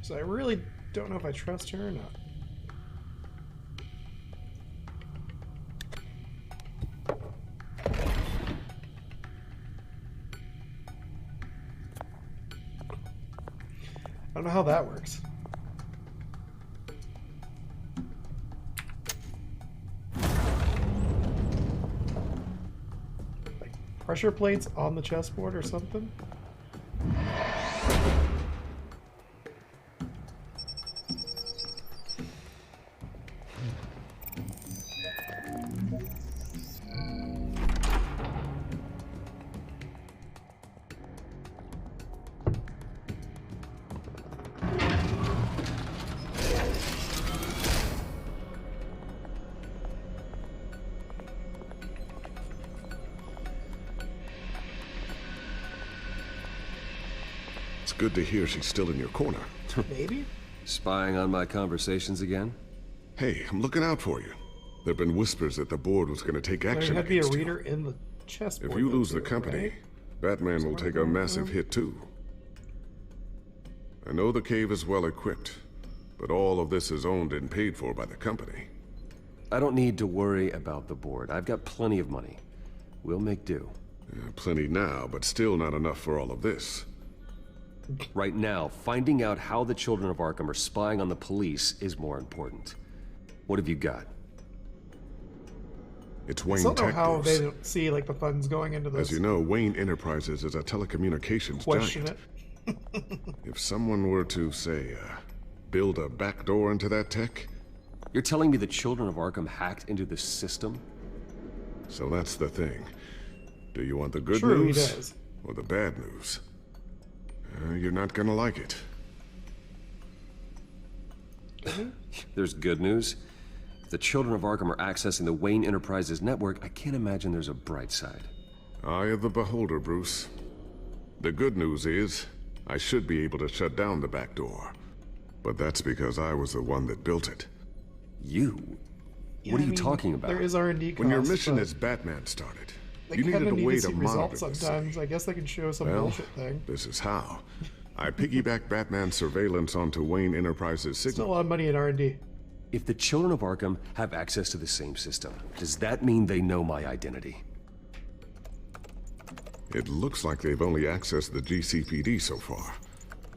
So I really don't know if I trust her or not. I don't know how that works. Pressure plates on the chessboard or something? It's good to hear she's still in your corner. Maybe? Spying on my conversations again? Hey, I'm looking out for you. There've been whispers that the board was going to take action There had to be a against you. reader in the chessboard. If you lose the too, company, right? Batman will take a massive hit too. I know the cave is well equipped, but all of this is owned and paid for by the company. I don't need to worry about the board. I've got plenty of money. We'll make do. Plenty now, but still not enough for all of this. Right now, finding out how the children of Arkham are spying on the police is more important. What have you got? It's I Wayne still don't know how Technos. they don't see like the funds going into this. As you know, Wayne Enterprises is a telecommunications Question giant. it. If someone were to, say, build a backdoor into that tech... You're telling me the children of Arkham hacked into the system? So that's the thing. Do you want the good True, he news? does. Or the bad news? You're not gonna like it. There's good news. If the children of Arkham are accessing the Wayne Enterprises network, I can't imagine there's a bright side. Eye of the beholder, Bruce. The good news is, I should be able to shut down the back door. But that's because I was the one that built it. You? Yeah, What are I you mean, talking about? There is R&D costs, When your mission but as Batman started, they you kinda needed a need way to to see monitor results the city. sometimes. I guess they can show some Well, bullshit thing. this is how. I piggybacked Batman's surveillance onto Wayne Enterprises' Still a signal. lot of money in R&D. If the children of Arkham have access to the same system, does that mean they know my identity? It looks like they've only accessed the GCPD so far.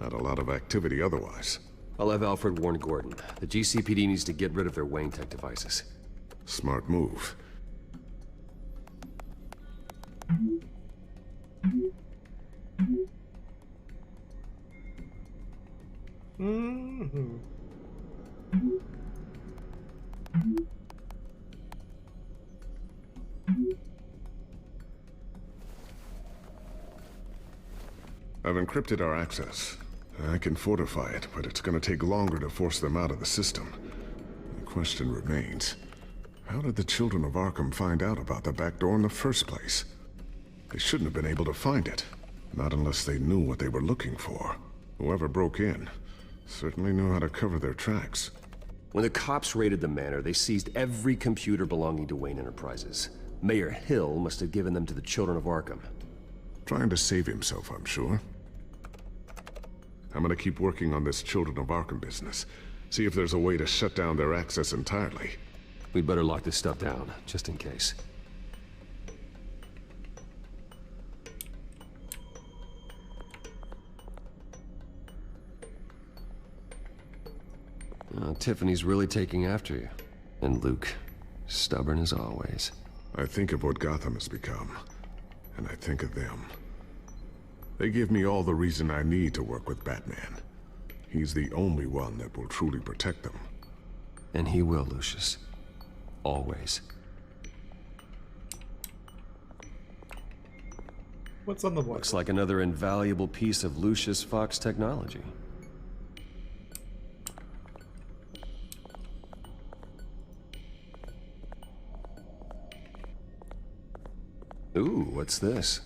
Not a lot of activity otherwise. I'll have Alfred warn Gordon. The GCPD needs to get rid of their Wayne Tech devices. Smart move. Mm-hmm. I've encrypted our access. I can fortify it, but it's gonna take longer to force them out of the system. The question remains, how did the children of Arkham find out about the back door in the first place? They shouldn't have been able to find it. Not unless they knew what they were looking for. Whoever broke in certainly knew how to cover their tracks. When the cops raided the manor, they seized every computer belonging to Wayne Enterprises. Mayor Hill must have given them to the children of Arkham. Trying to save himself, I'm sure. I'm gonna keep working on this Children of Arkham business. See if there's a way to shut down their access entirely. We'd better lock this stuff down, just in case. Tiffany's really taking after you. And Luke, stubborn as always. I think of what Gotham has become, and I think of them. They give me all the reason I need to work with Batman. He's the only one that will truly protect them. And he will, Lucius. Always. What's on the board? Looks like another invaluable piece of Lucius Fox technology. Ooh, what's this?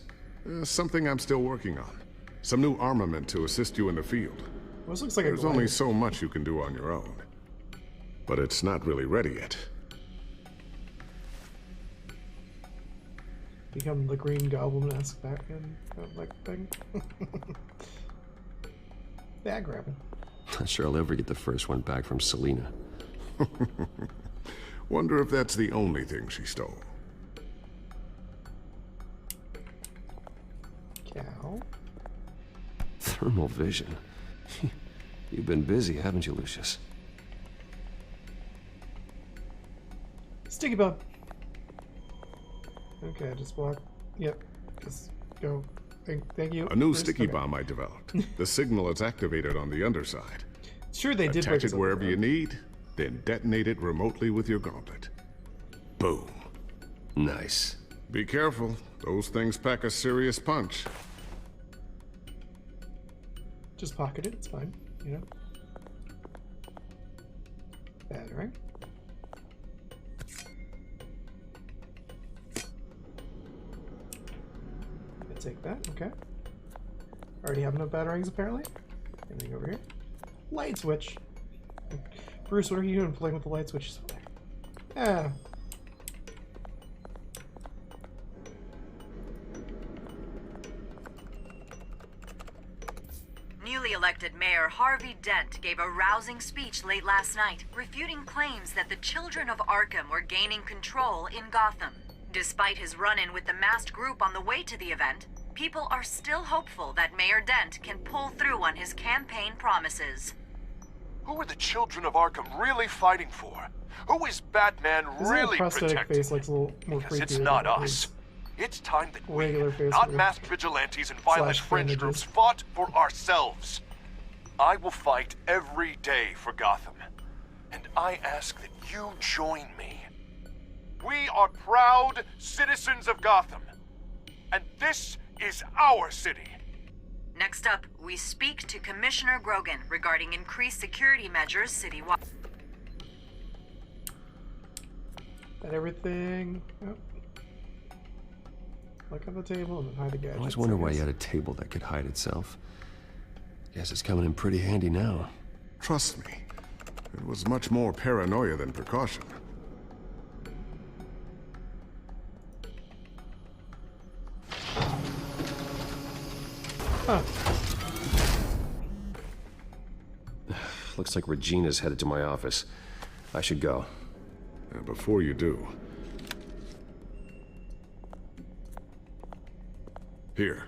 Something I'm still working on. Some new armament to assist you in the field. This looks like There's a only glider. so much you can do on your own. But it's not really ready yet. Become the Green Goblin-esque Batman like thing. Bag grabbing. Not sure I'll ever get the first one back from Selina. Wonder if that's the only thing she stole. Cow. Thermal vision. You've been busy, haven't you, Lucius? Sticky bone. Okay, just walk. Yep. Just go. Thank you. A new sticky bomb I developed. The signal is activated on the underside. Sure, they did break Attach it wherever you need, then detonate it remotely with your gauntlet. Boom. Nice. Be careful. Those things pack a serious punch. Just pocket it. It's fine. You know. Battering. Take that, okay. Already have no batarangs apparently. Anything over here? Light switch. Bruce, what are you doing playing with the light switches over there? Ah. Newly elected Mayor Harvey Dent gave a rousing speech late last night, refuting claims that the children of Arkham were gaining control in Gotham. Despite his run-in with the masked group on the way to the event, people are still hopeful that Mayor Dent can pull through on his campaign promises. Who are the children of Arkham really fighting for? Who is Batman really protecting? Face looks a little more Because creepy it's not us. It's time that we, not masked vigilantes and violent fringe groups, fought for ourselves. I will fight every day for Gotham. And I ask that you join me. We are proud citizens of Gotham. And this is our city. Next up, we speak to Commissioner Grogan regarding increased security measures citywide. That everything. Oh. Look at the table and then hide the gadgets. I always wonder why you had a table that could hide itself. Guess it's coming in pretty handy now. Trust me, it was much more paranoia than precaution. Huh. Looks like Regina's headed to my office. I should go. And before you do... Here.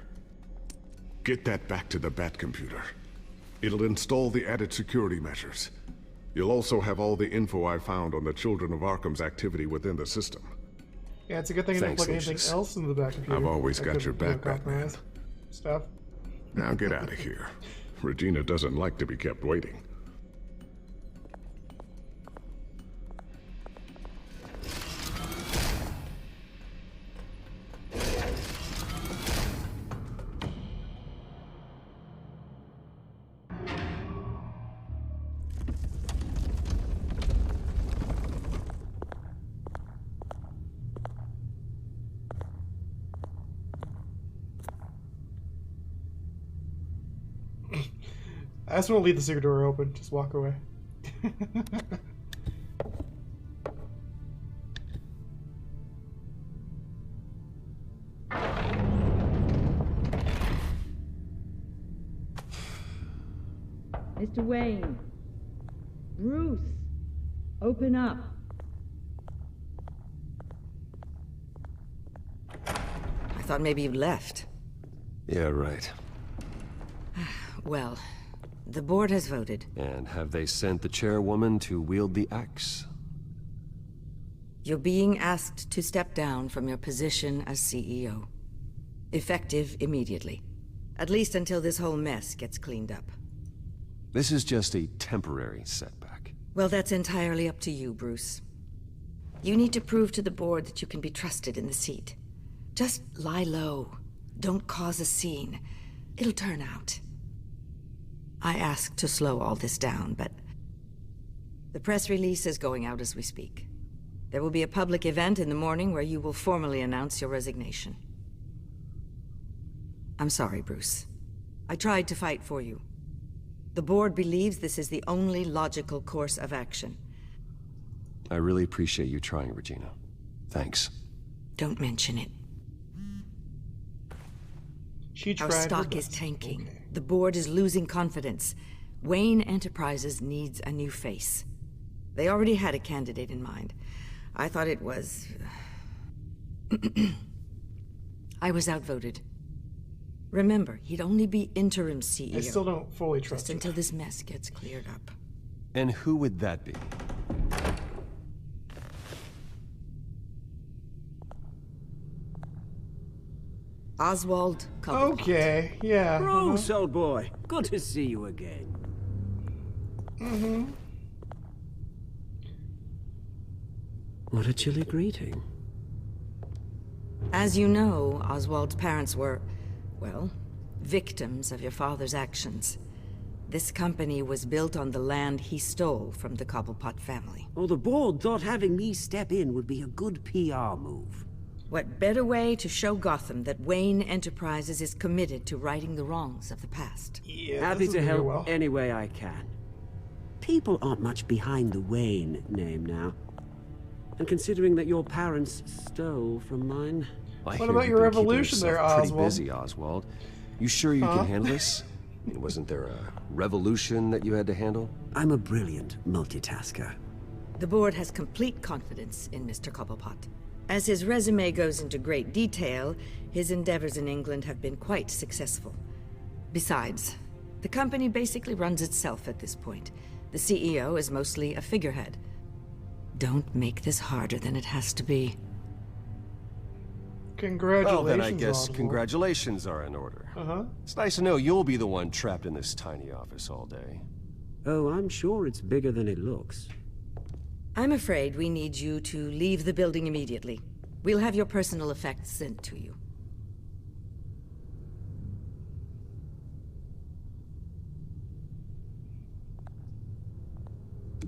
Get that back to the Bat computer. It'll install the added security measures. You'll also have all the info I found on the Children of Arkham's activity within the system. Yeah, it's a good thing I didn't plug anything else into the Bat computer. I've always got your back, Batman. Stuff. Now get out of here. Regina doesn't like to be kept waiting. I just want to leave the secret door open. Just walk away. Mr. Wayne. Bruce. Open up. I thought maybe you left. Yeah, right. Well, the board has voted. And have they sent the chairwoman to wield the axe? You're being asked to step down from your position as CEO. Effective immediately. At least until this whole mess gets cleaned up. This is just a temporary setback. Well, that's entirely up to you, Bruce. You need to prove to the board that you can be trusted in the seat. Just lie low. Don't cause a scene. It'll turn out. I asked to slow all this down, but the press release is going out as we speak. There will be a public event in the morning where you will formally announce your resignation. I'm sorry, Bruce. I tried to fight for you. The board believes this is the only logical course of action. I really appreciate you trying, Regina. Thanks. Don't mention it. Our stock is tanking. Okay. The board is losing confidence. Wayne Enterprises needs a new face. They already had a candidate in mind. I thought it was... I was outvoted. Remember, he'd only be interim CEO. I still don't fully trust him. Just until this mess gets cleared up. And who would that be? Oswald Cobblepot. Okay, yeah. Bruce, old boy. Good to see you again. Mm-hmm. What a chilly greeting. As you know, Oswald's parents were, well, victims of your father's actions. This company was built on the land he stole from the Cobblepot family. Oh, the board thought having me step in would be a good PR move. What better way to show Gotham that Wayne Enterprises is committed to righting the wrongs of the past? Yeah, happy to help any way I can. People aren't much behind the Wayne name now. And considering that your parents stole from mine... I What hear about you've your been keeping revolution there, yourself pretty Oswald? busy, Oswald. You sure you can handle this? I mean, wasn't there a revolution that you had to handle? I'm a brilliant multitasker. The board has complete confidence in Mr. Cobblepot. As his resume goes into great detail, his endeavors in England have been quite successful. Besides, the company basically runs itself at this point. The CEO is mostly a figurehead. Don't make this harder than it has to be. Congratulations, Well, then I guess Oswald. congratulations are in order. It's nice to know you'll be the one trapped in this tiny office all day. Oh, I'm sure it's bigger than it looks. I'm afraid we need you to leave the building immediately. We'll have your personal effects sent to you.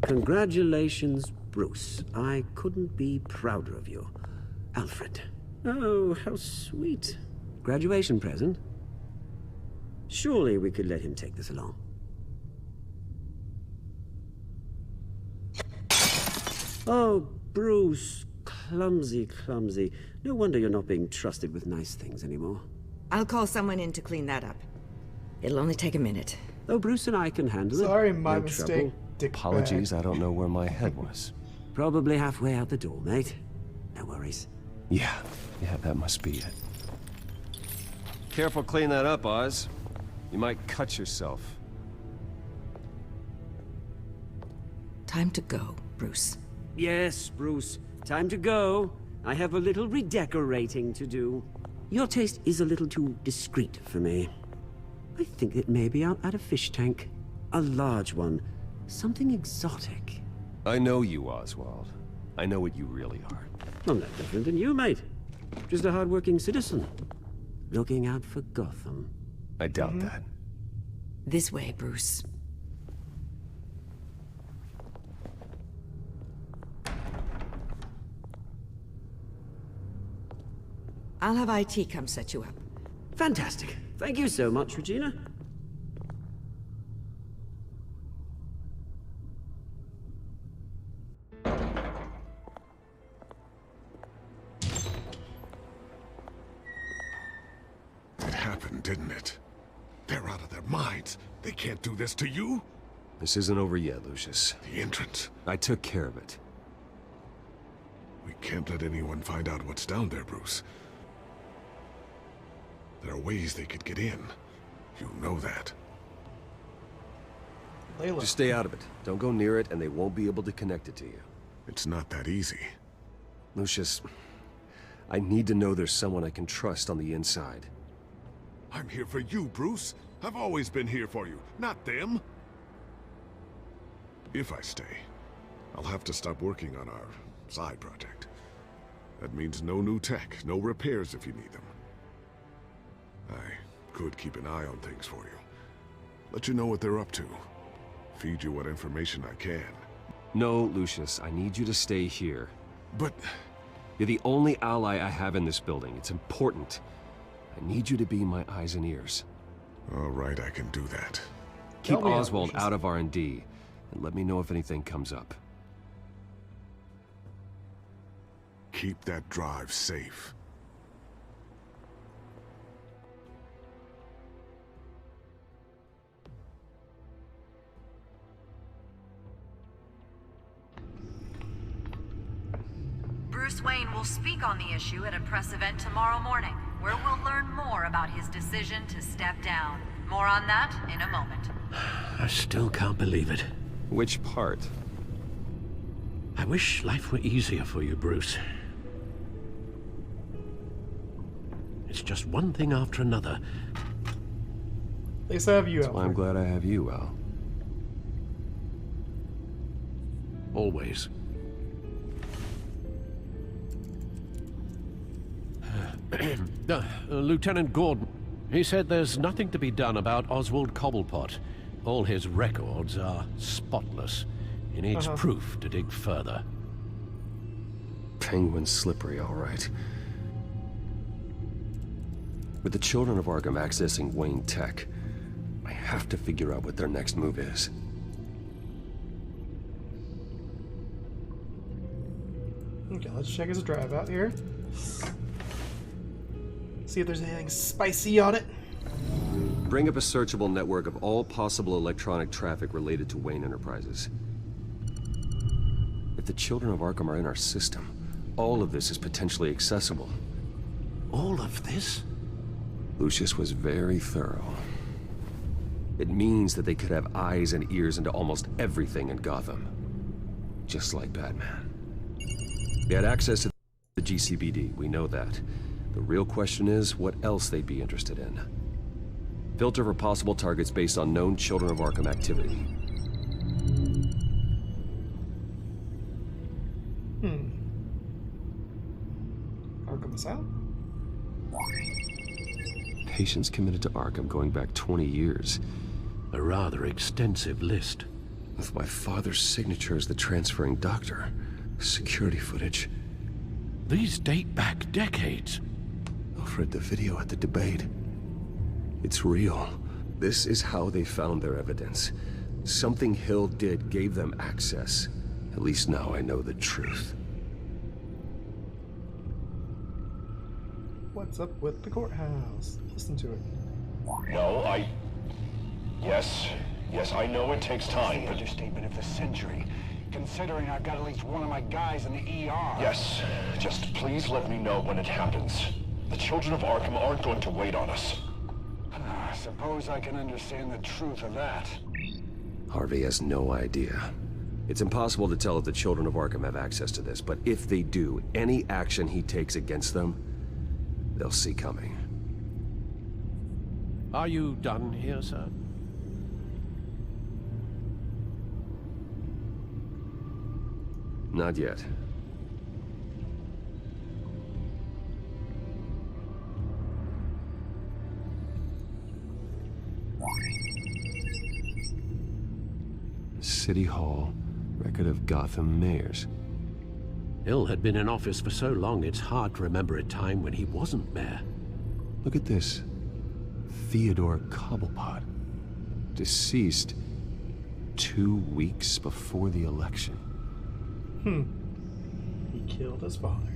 Congratulations, Bruce. I couldn't be prouder of you. Alfred. Oh, how sweet. Graduation present? Surely we could let him take this along. Oh, Bruce. Clumsy, clumsy. No wonder you're not being trusted with nice things anymore. I'll call someone in to clean that up. It'll only take a minute. Oh, Bruce and I can handle it. Sorry, my No mistake. trouble. Apologies, I don't know where my head was. Probably halfway out the door, mate. No worries. Yeah, that must be it. Careful clean that up, Oz. You might cut yourself. Time to go, Bruce. Yes, Bruce. Time to go. I have a little redecorating to do. Your taste is a little too discreet for me. I think it may be out at a fish tank. A large one. Something exotic. I know you, Oswald. I know what you really are. I'm not different than you, mate. Just a hard-working citizen. Looking out for Gotham. I doubt that. This way, Bruce. I'll have IT come set you up. Fantastic. Thank you so much, Regina. It happened, didn't it? They're out of their minds. They can't do this to you. This isn't over yet, Lucius. The entrance. I took care of it. We can't let anyone find out what's down there, Bruce. There are ways they could get in. You know that. Layla. Just stay out of it. Don't go near it, and they won't be able to connect it to you. It's not that easy. Lucius, I need to know there's someone I can trust on the inside. I'm here for you, Bruce. I've always been here for you, not them. If I stay, I'll have to stop working on our side project. That means no new tech, no repairs if you need them. I could keep an eye on things for you. Let you know what they're up to. Feed you what information I can. No, Lucius, I need you to stay here. But... You're the only ally I have in this building. It's important. I need you to be my eyes and ears. All right, I can do that. Keep Oswald out of R&D, and let me know if anything comes up. Keep that drive safe. Bruce Wayne will speak on the issue at a press event tomorrow morning, where we'll learn more about his decision to step down. More on that in a moment. I still can't believe it. Which part? I wish life were easier for you, Bruce. It's just one thing after another. At least I have you, That's why I'm glad I have you, Al. Always. Lieutenant Gordon, he said there's nothing to be done about Oswald Cobblepot. All his records are spotless. He needs proof to dig further. Penguin's slippery, all right. With the children of Arkham accessing Wayne Tech, I have to figure out what their next move is. Okay, let's check his drive out here. See if there's anything spicy on it. Bring up a searchable network of all possible electronic traffic related to Wayne Enterprises. If the children of Arkham are in our system, all of this is potentially accessible. All of this? Lucius was very thorough. It means that they could have eyes and ears into almost everything in Gotham. Just like Batman. They had access to the GCPD, we know that. The real question is, what else they'd be interested in. Filter for possible targets based on known Children of Arkham activity. Arkham Asylum? Patients committed to Arkham going back 20 years. A rather extensive list. With my father's signature as the transferring doctor. Security footage. These date back decades. Alfred, the video at the debate. It's real. This is how they found their evidence. Something Hill did gave them access. At least now I know the truth. What's up with the courthouse? Listen to it. No, Yes, I know it takes time, but... The understatement of the century, considering I've got at least one of my guys in the ER. Yes, just please let me know when it happens. The children of Arkham aren't going to wait on us. Suppose I can understand the truth of that. Harvey has no idea. It's impossible to tell if the children of Arkham have access to this, but if they do, any action he takes against them, they'll see coming. Are you done here, sir? Not yet. City Hall, record of Gotham mayors. Hill had been in office for so long, it's hard to remember a time when he wasn't mayor. Look at this. Theodore Cobblepot. Deceased 2 weeks before the election. He killed his father.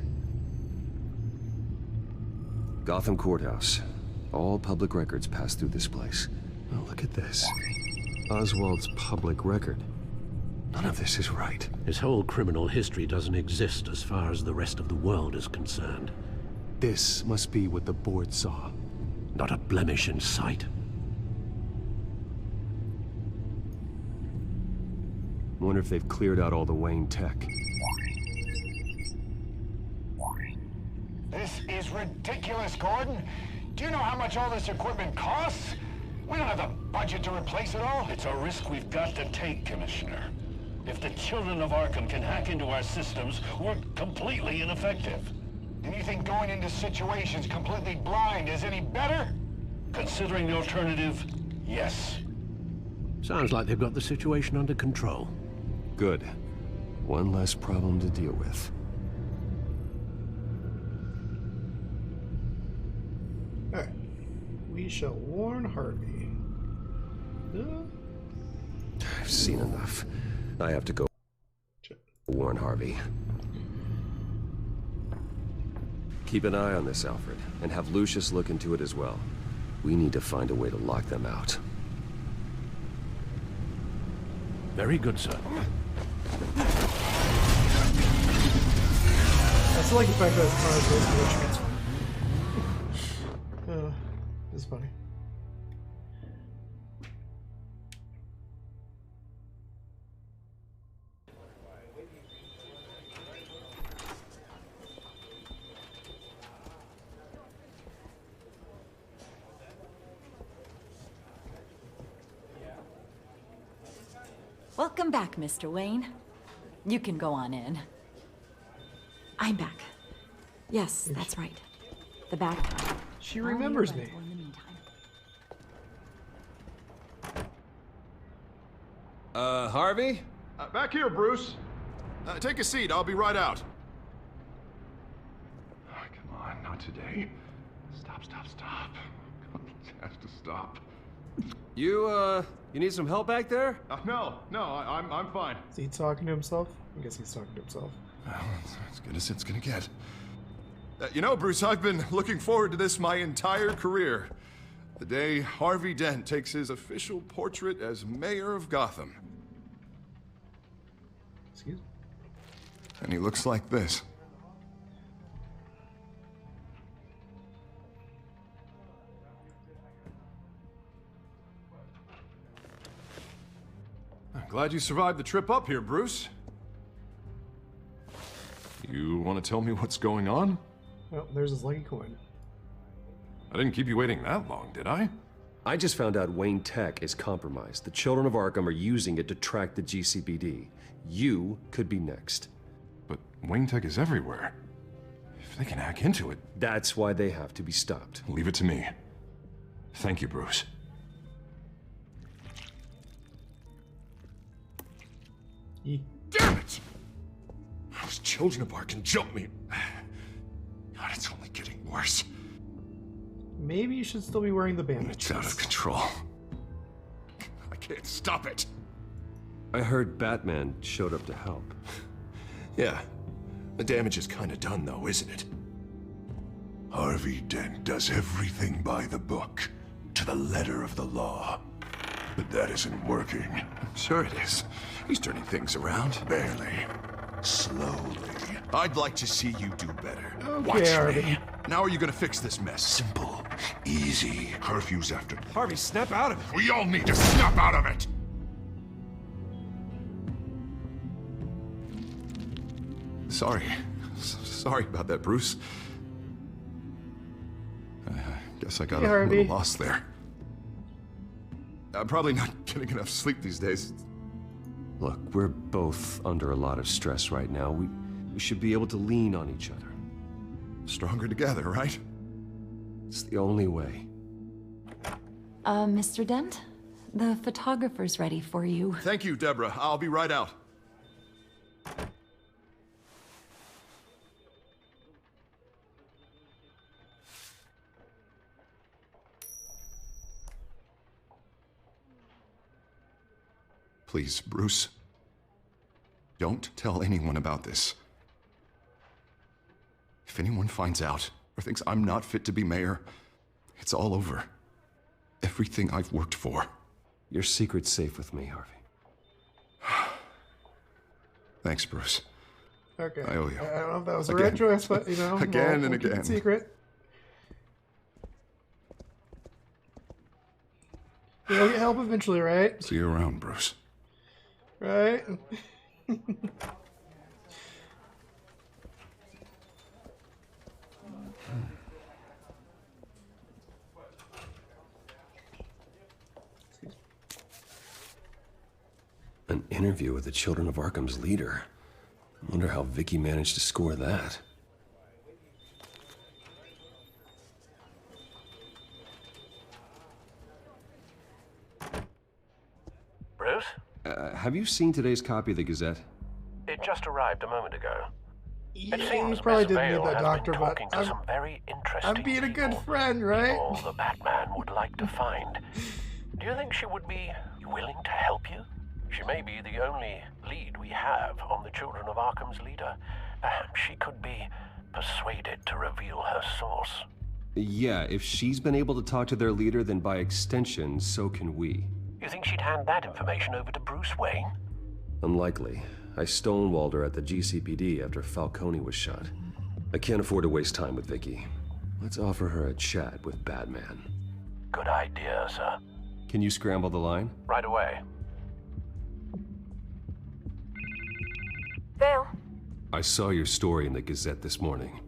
Gotham Courthouse. All public records pass through this place. Oh, look at this. Oswald's public record. None of this is right. His whole criminal history doesn't exist as far as the rest of the world is concerned. This must be what the board saw. Not a blemish in sight. Wonder if they've cleared out all the Wayne tech. This is ridiculous, Gordon. Do you know how much all this equipment costs? We don't have the budget to replace it all. It's a risk we've got to take, Commissioner. If the children of Arkham can hack into our systems, we're completely ineffective. And you think going into situations completely blind is any better? Considering the alternative, yes. Sounds like they've got the situation under control. Good. One less problem to deal with. Alright. We shall warn Harvey. I've seen enough. I have to go warn Harvey. Keep an eye on this, Alfred, and have Lucius look into it as well. We need to find a way to lock them out. Very good, sir. I still like the fact that it's basically a transfer. It's funny. Welcome back, Mr. Wayne. You can go on in. I'm back. Yes, that's right. The back. She remembers me. Harvey? Back here, Bruce. Take a seat, I'll be right out. Oh, come on, not today. Stop. It has to stop. You need some help back there? No, I'm fine. Is he talking to himself? I guess he's talking to himself. Well, as good as it's gonna get. You know, Bruce, I've been looking forward to this my entire career. The day Harvey Dent takes his official portrait as mayor of Gotham. Excuse me? And he looks like this. I'm glad you survived the trip up here, Bruce. You want to tell me what's going on? Well, there's his lucky coin. I didn't keep you waiting that long, did I? I just found out Wayne Tech is compromised. The children of Arkham are using it to track the GCPD. You could be next. But Wayne Tech is everywhere. If they can hack into it... That's why they have to be stopped. Leave it to me. Thank you, Bruce. Damn it! Those children of Arkham jumped me. God, it's only getting worse. Maybe you should still be wearing the bandage. It's out of control. I can't stop it. I heard Batman showed up to help. Yeah. The damage is kind of done, though, isn't it? Harvey Dent does everything by the book, to the letter of the law. But that isn't working. Sure it is. He's turning things around. Barely. Slowly. I'd like to see you do better. Okay, Watch Harvey. me. Now are you gonna fix this mess? Simple. Easy. Curfew's after. Harvey, snap out of it. We all need to snap out of it! Sorry. Sorry about that, Bruce. I guess I got a little lost there. I'm probably not getting enough sleep these days. Look, we're both under a lot of stress right now. We should be able to lean on each other. Stronger together, right? It's the only way. Mr. Dent? The photographer's ready for you. Thank you, Deborah. I'll be right out. Please, Bruce. Don't tell anyone about this. If anyone finds out or thinks I'm not fit to be mayor, it's all over. Everything I've worked for. Your secret's safe with me, Harvey. Thanks, Bruce. Okay. I owe you. I don't know if that was the right choice, but you know, again and we'll keep again. it secret. You'll get help eventually, right? See you around, Bruce. Right? An interview with the Children of Arkham's leader. I wonder how Vicky managed to score that. Bruce? Have you seen today's copy of the Gazette? It just arrived a moment ago. Yeah, It seems you probably Miss didn't Vale need that has doctor, been but talking to some very interesting I'm being a good people. friend, right? People the Batman would like to find. Do you think she would be willing to help you? She may be the only lead we have on the Children of Arkham's leader. Perhaps she could be persuaded to reveal her source. Yeah, if she's been able to talk to their leader, then by extension, so can we. You think she'd hand that information over to Bruce Wayne? Unlikely. I stonewalled her at the GCPD after Falcone was shot. I can't afford to waste time with Vicky. Let's offer her a chat with Batman. Good idea, sir. Can you scramble the line? Right away. Vale. I saw your story in the Gazette this morning.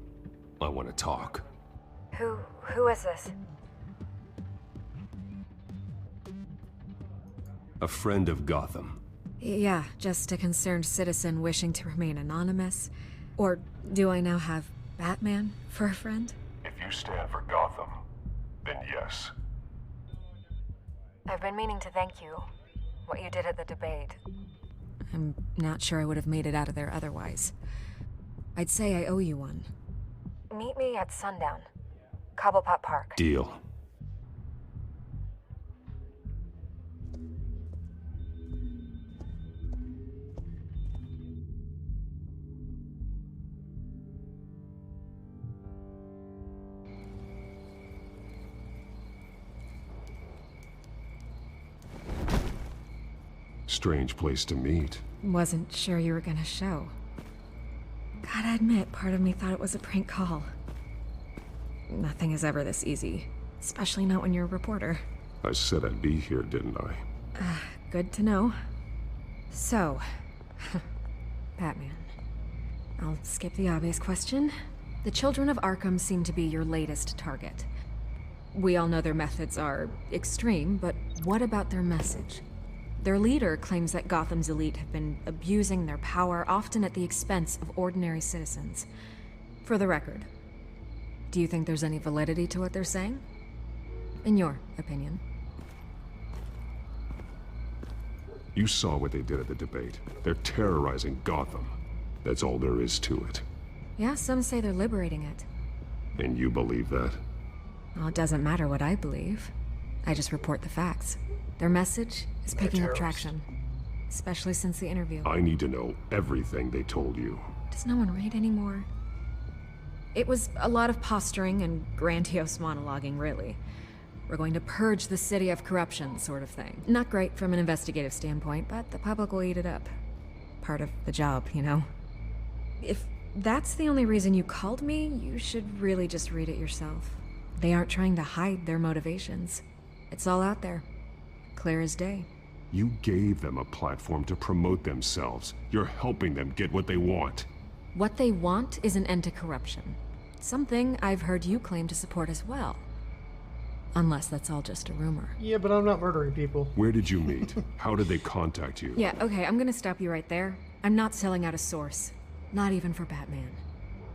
I want to talk. Who is this? A friend of Gotham. Yeah, just a concerned citizen wishing to remain anonymous. Or do I now have Batman for a friend? If you stand for Gotham, then yes. I've been meaning to thank you. What you did at the debate. I'm not sure I would have made it out of there otherwise. I'd say I owe you one. Meet me at sundown. Cobblepot Park. Deal. Strange place to meet. Wasn't sure you were gonna show. Gotta admit, part of me thought it was a prank call. Nothing is ever this easy, especially not when you're a reporter. I said I'd be here, didn't I? Good to know. So, Batman. I'll skip the obvious question. The children of Arkham seem to be your latest target. We all know their methods are extreme, but what about their message? Their leader claims that Gotham's elite have been abusing their power, often at the expense of ordinary citizens. For the record, do you think there's any validity to what they're saying? In your opinion? You saw what they did at the debate. They're terrorizing Gotham. That's all there is to it. Yeah, some say they're liberating it. And you believe that? Well, it doesn't matter what I believe. I just report the facts. Their message is picking up traction, especially since the interview. I need to know everything they told you. Does no one read anymore? It was a lot of posturing and grandiose monologuing, really. We're going to purge the city of corruption, sort of thing. Not great from an investigative standpoint, but the public will eat it up. Part of the job, you know? If that's the only reason you called me, you should really just read it yourself. They aren't trying to hide their motivations. It's all out there. Clear as day. You gave them a platform to promote themselves. You're helping them get what they want. What they want is an end to corruption. Something I've heard you claim to support as well. Unless that's all just a rumor. Yeah, but I'm not murdering people. Where did you meet? How did they contact you? Yeah, okay, I'm gonna stop you right there. I'm not selling out a source. Not even for Batman.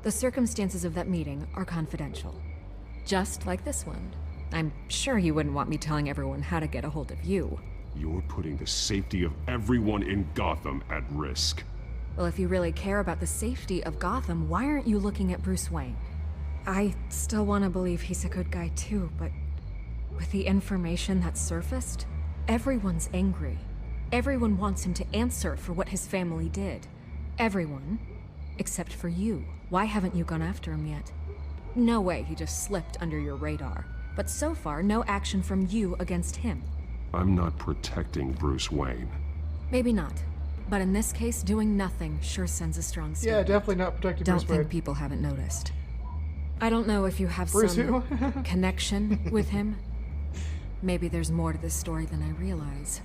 The circumstances of that meeting are confidential. Just like this one. I'm sure you wouldn't want me telling everyone how to get a hold of you. You're putting the safety of everyone in Gotham at risk. Well, if you really care about the safety of Gotham, why aren't you looking at Bruce Wayne? I still want to believe he's a good guy too, but with the information that surfaced, everyone's angry. Everyone wants him to answer for what his family did. Everyone, except for you. Why haven't you gone after him yet? No way he just slipped under your radar. But so far, no action from you against him. I'm not protecting Bruce Wayne. Maybe not. But in this case, doing nothing sure sends a strong signal. Yeah, definitely not protecting Bruce Wayne. Don't think people haven't noticed. I don't know if you have some connection with him. Maybe there's more to this story than I realize.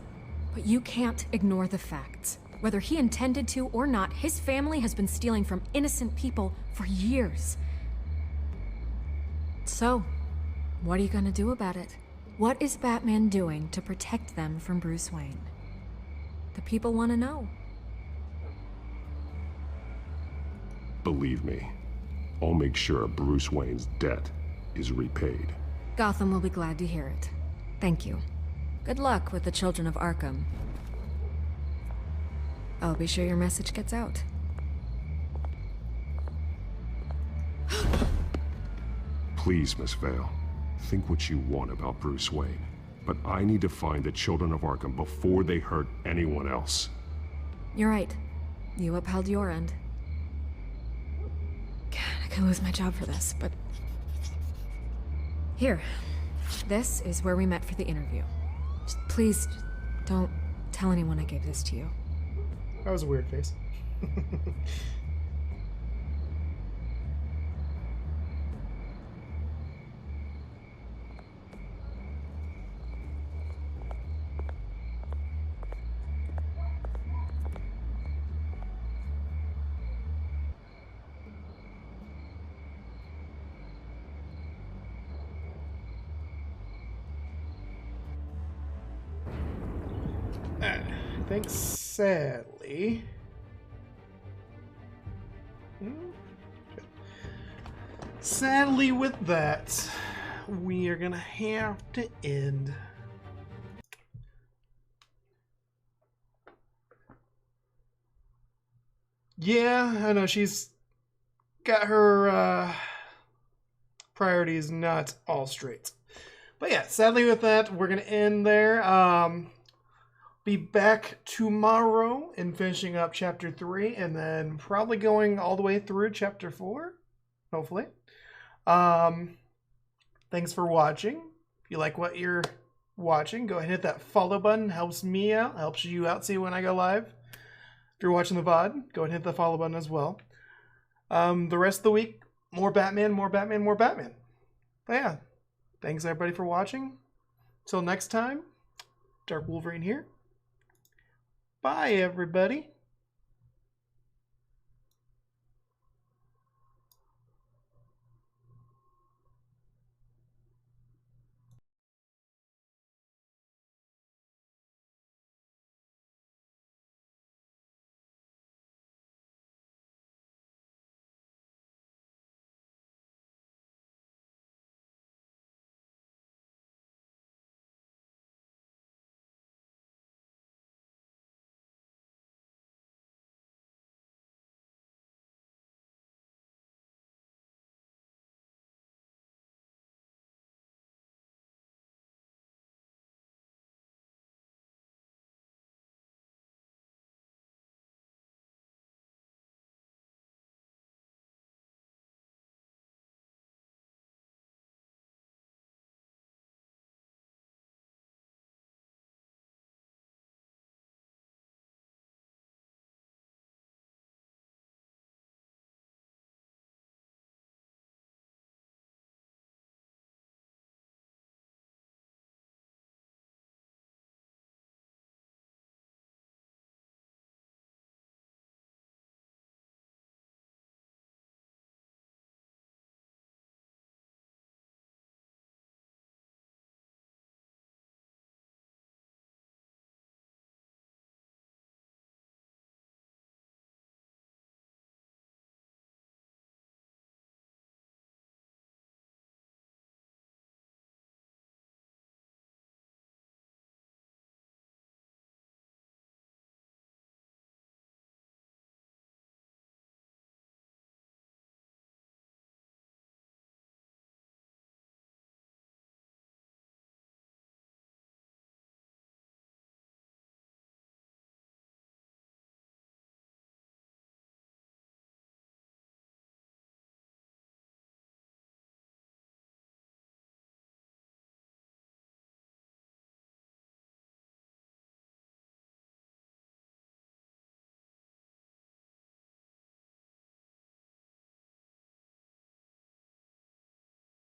But you can't ignore the facts. Whether he intended to or not, his family has been stealing from innocent people for years. So, what are you gonna do about it? What is Batman doing to protect them from Bruce Wayne? The people want to know. Believe me, I'll make sure Bruce Wayne's debt is repaid. Gotham will be glad to hear it. Thank you. Good luck with the children of Arkham. I'll be sure your message gets out. Please, Miss Vale. Think what you want about Bruce Wayne, but I need to find the children of Arkham before they hurt anyone else. You're right. You upheld your end. God, I could lose my job for this, but... Here. This is where we met for the interview. Just please, don't tell anyone I gave this to you. That was a weird face. I think sadly... Sadly with that, we are gonna have to end. Yeah, I know she's got her priorities not all straight. But yeah, sadly with that, we're going to end there. Be back tomorrow and finishing up Chapter 3, and then probably going all the way through Chapter 4, hopefully. Thanks for watching. If you like what you're watching, go ahead and hit that follow button. Helps me out, helps you out, see when I go live. If you're watching the VOD, go ahead and hit the follow button as well. The rest of the week, more Batman, more Batman, more Batman. But yeah, thanks everybody for watching. Till next time, Dark Wolverine here. Bye, everybody.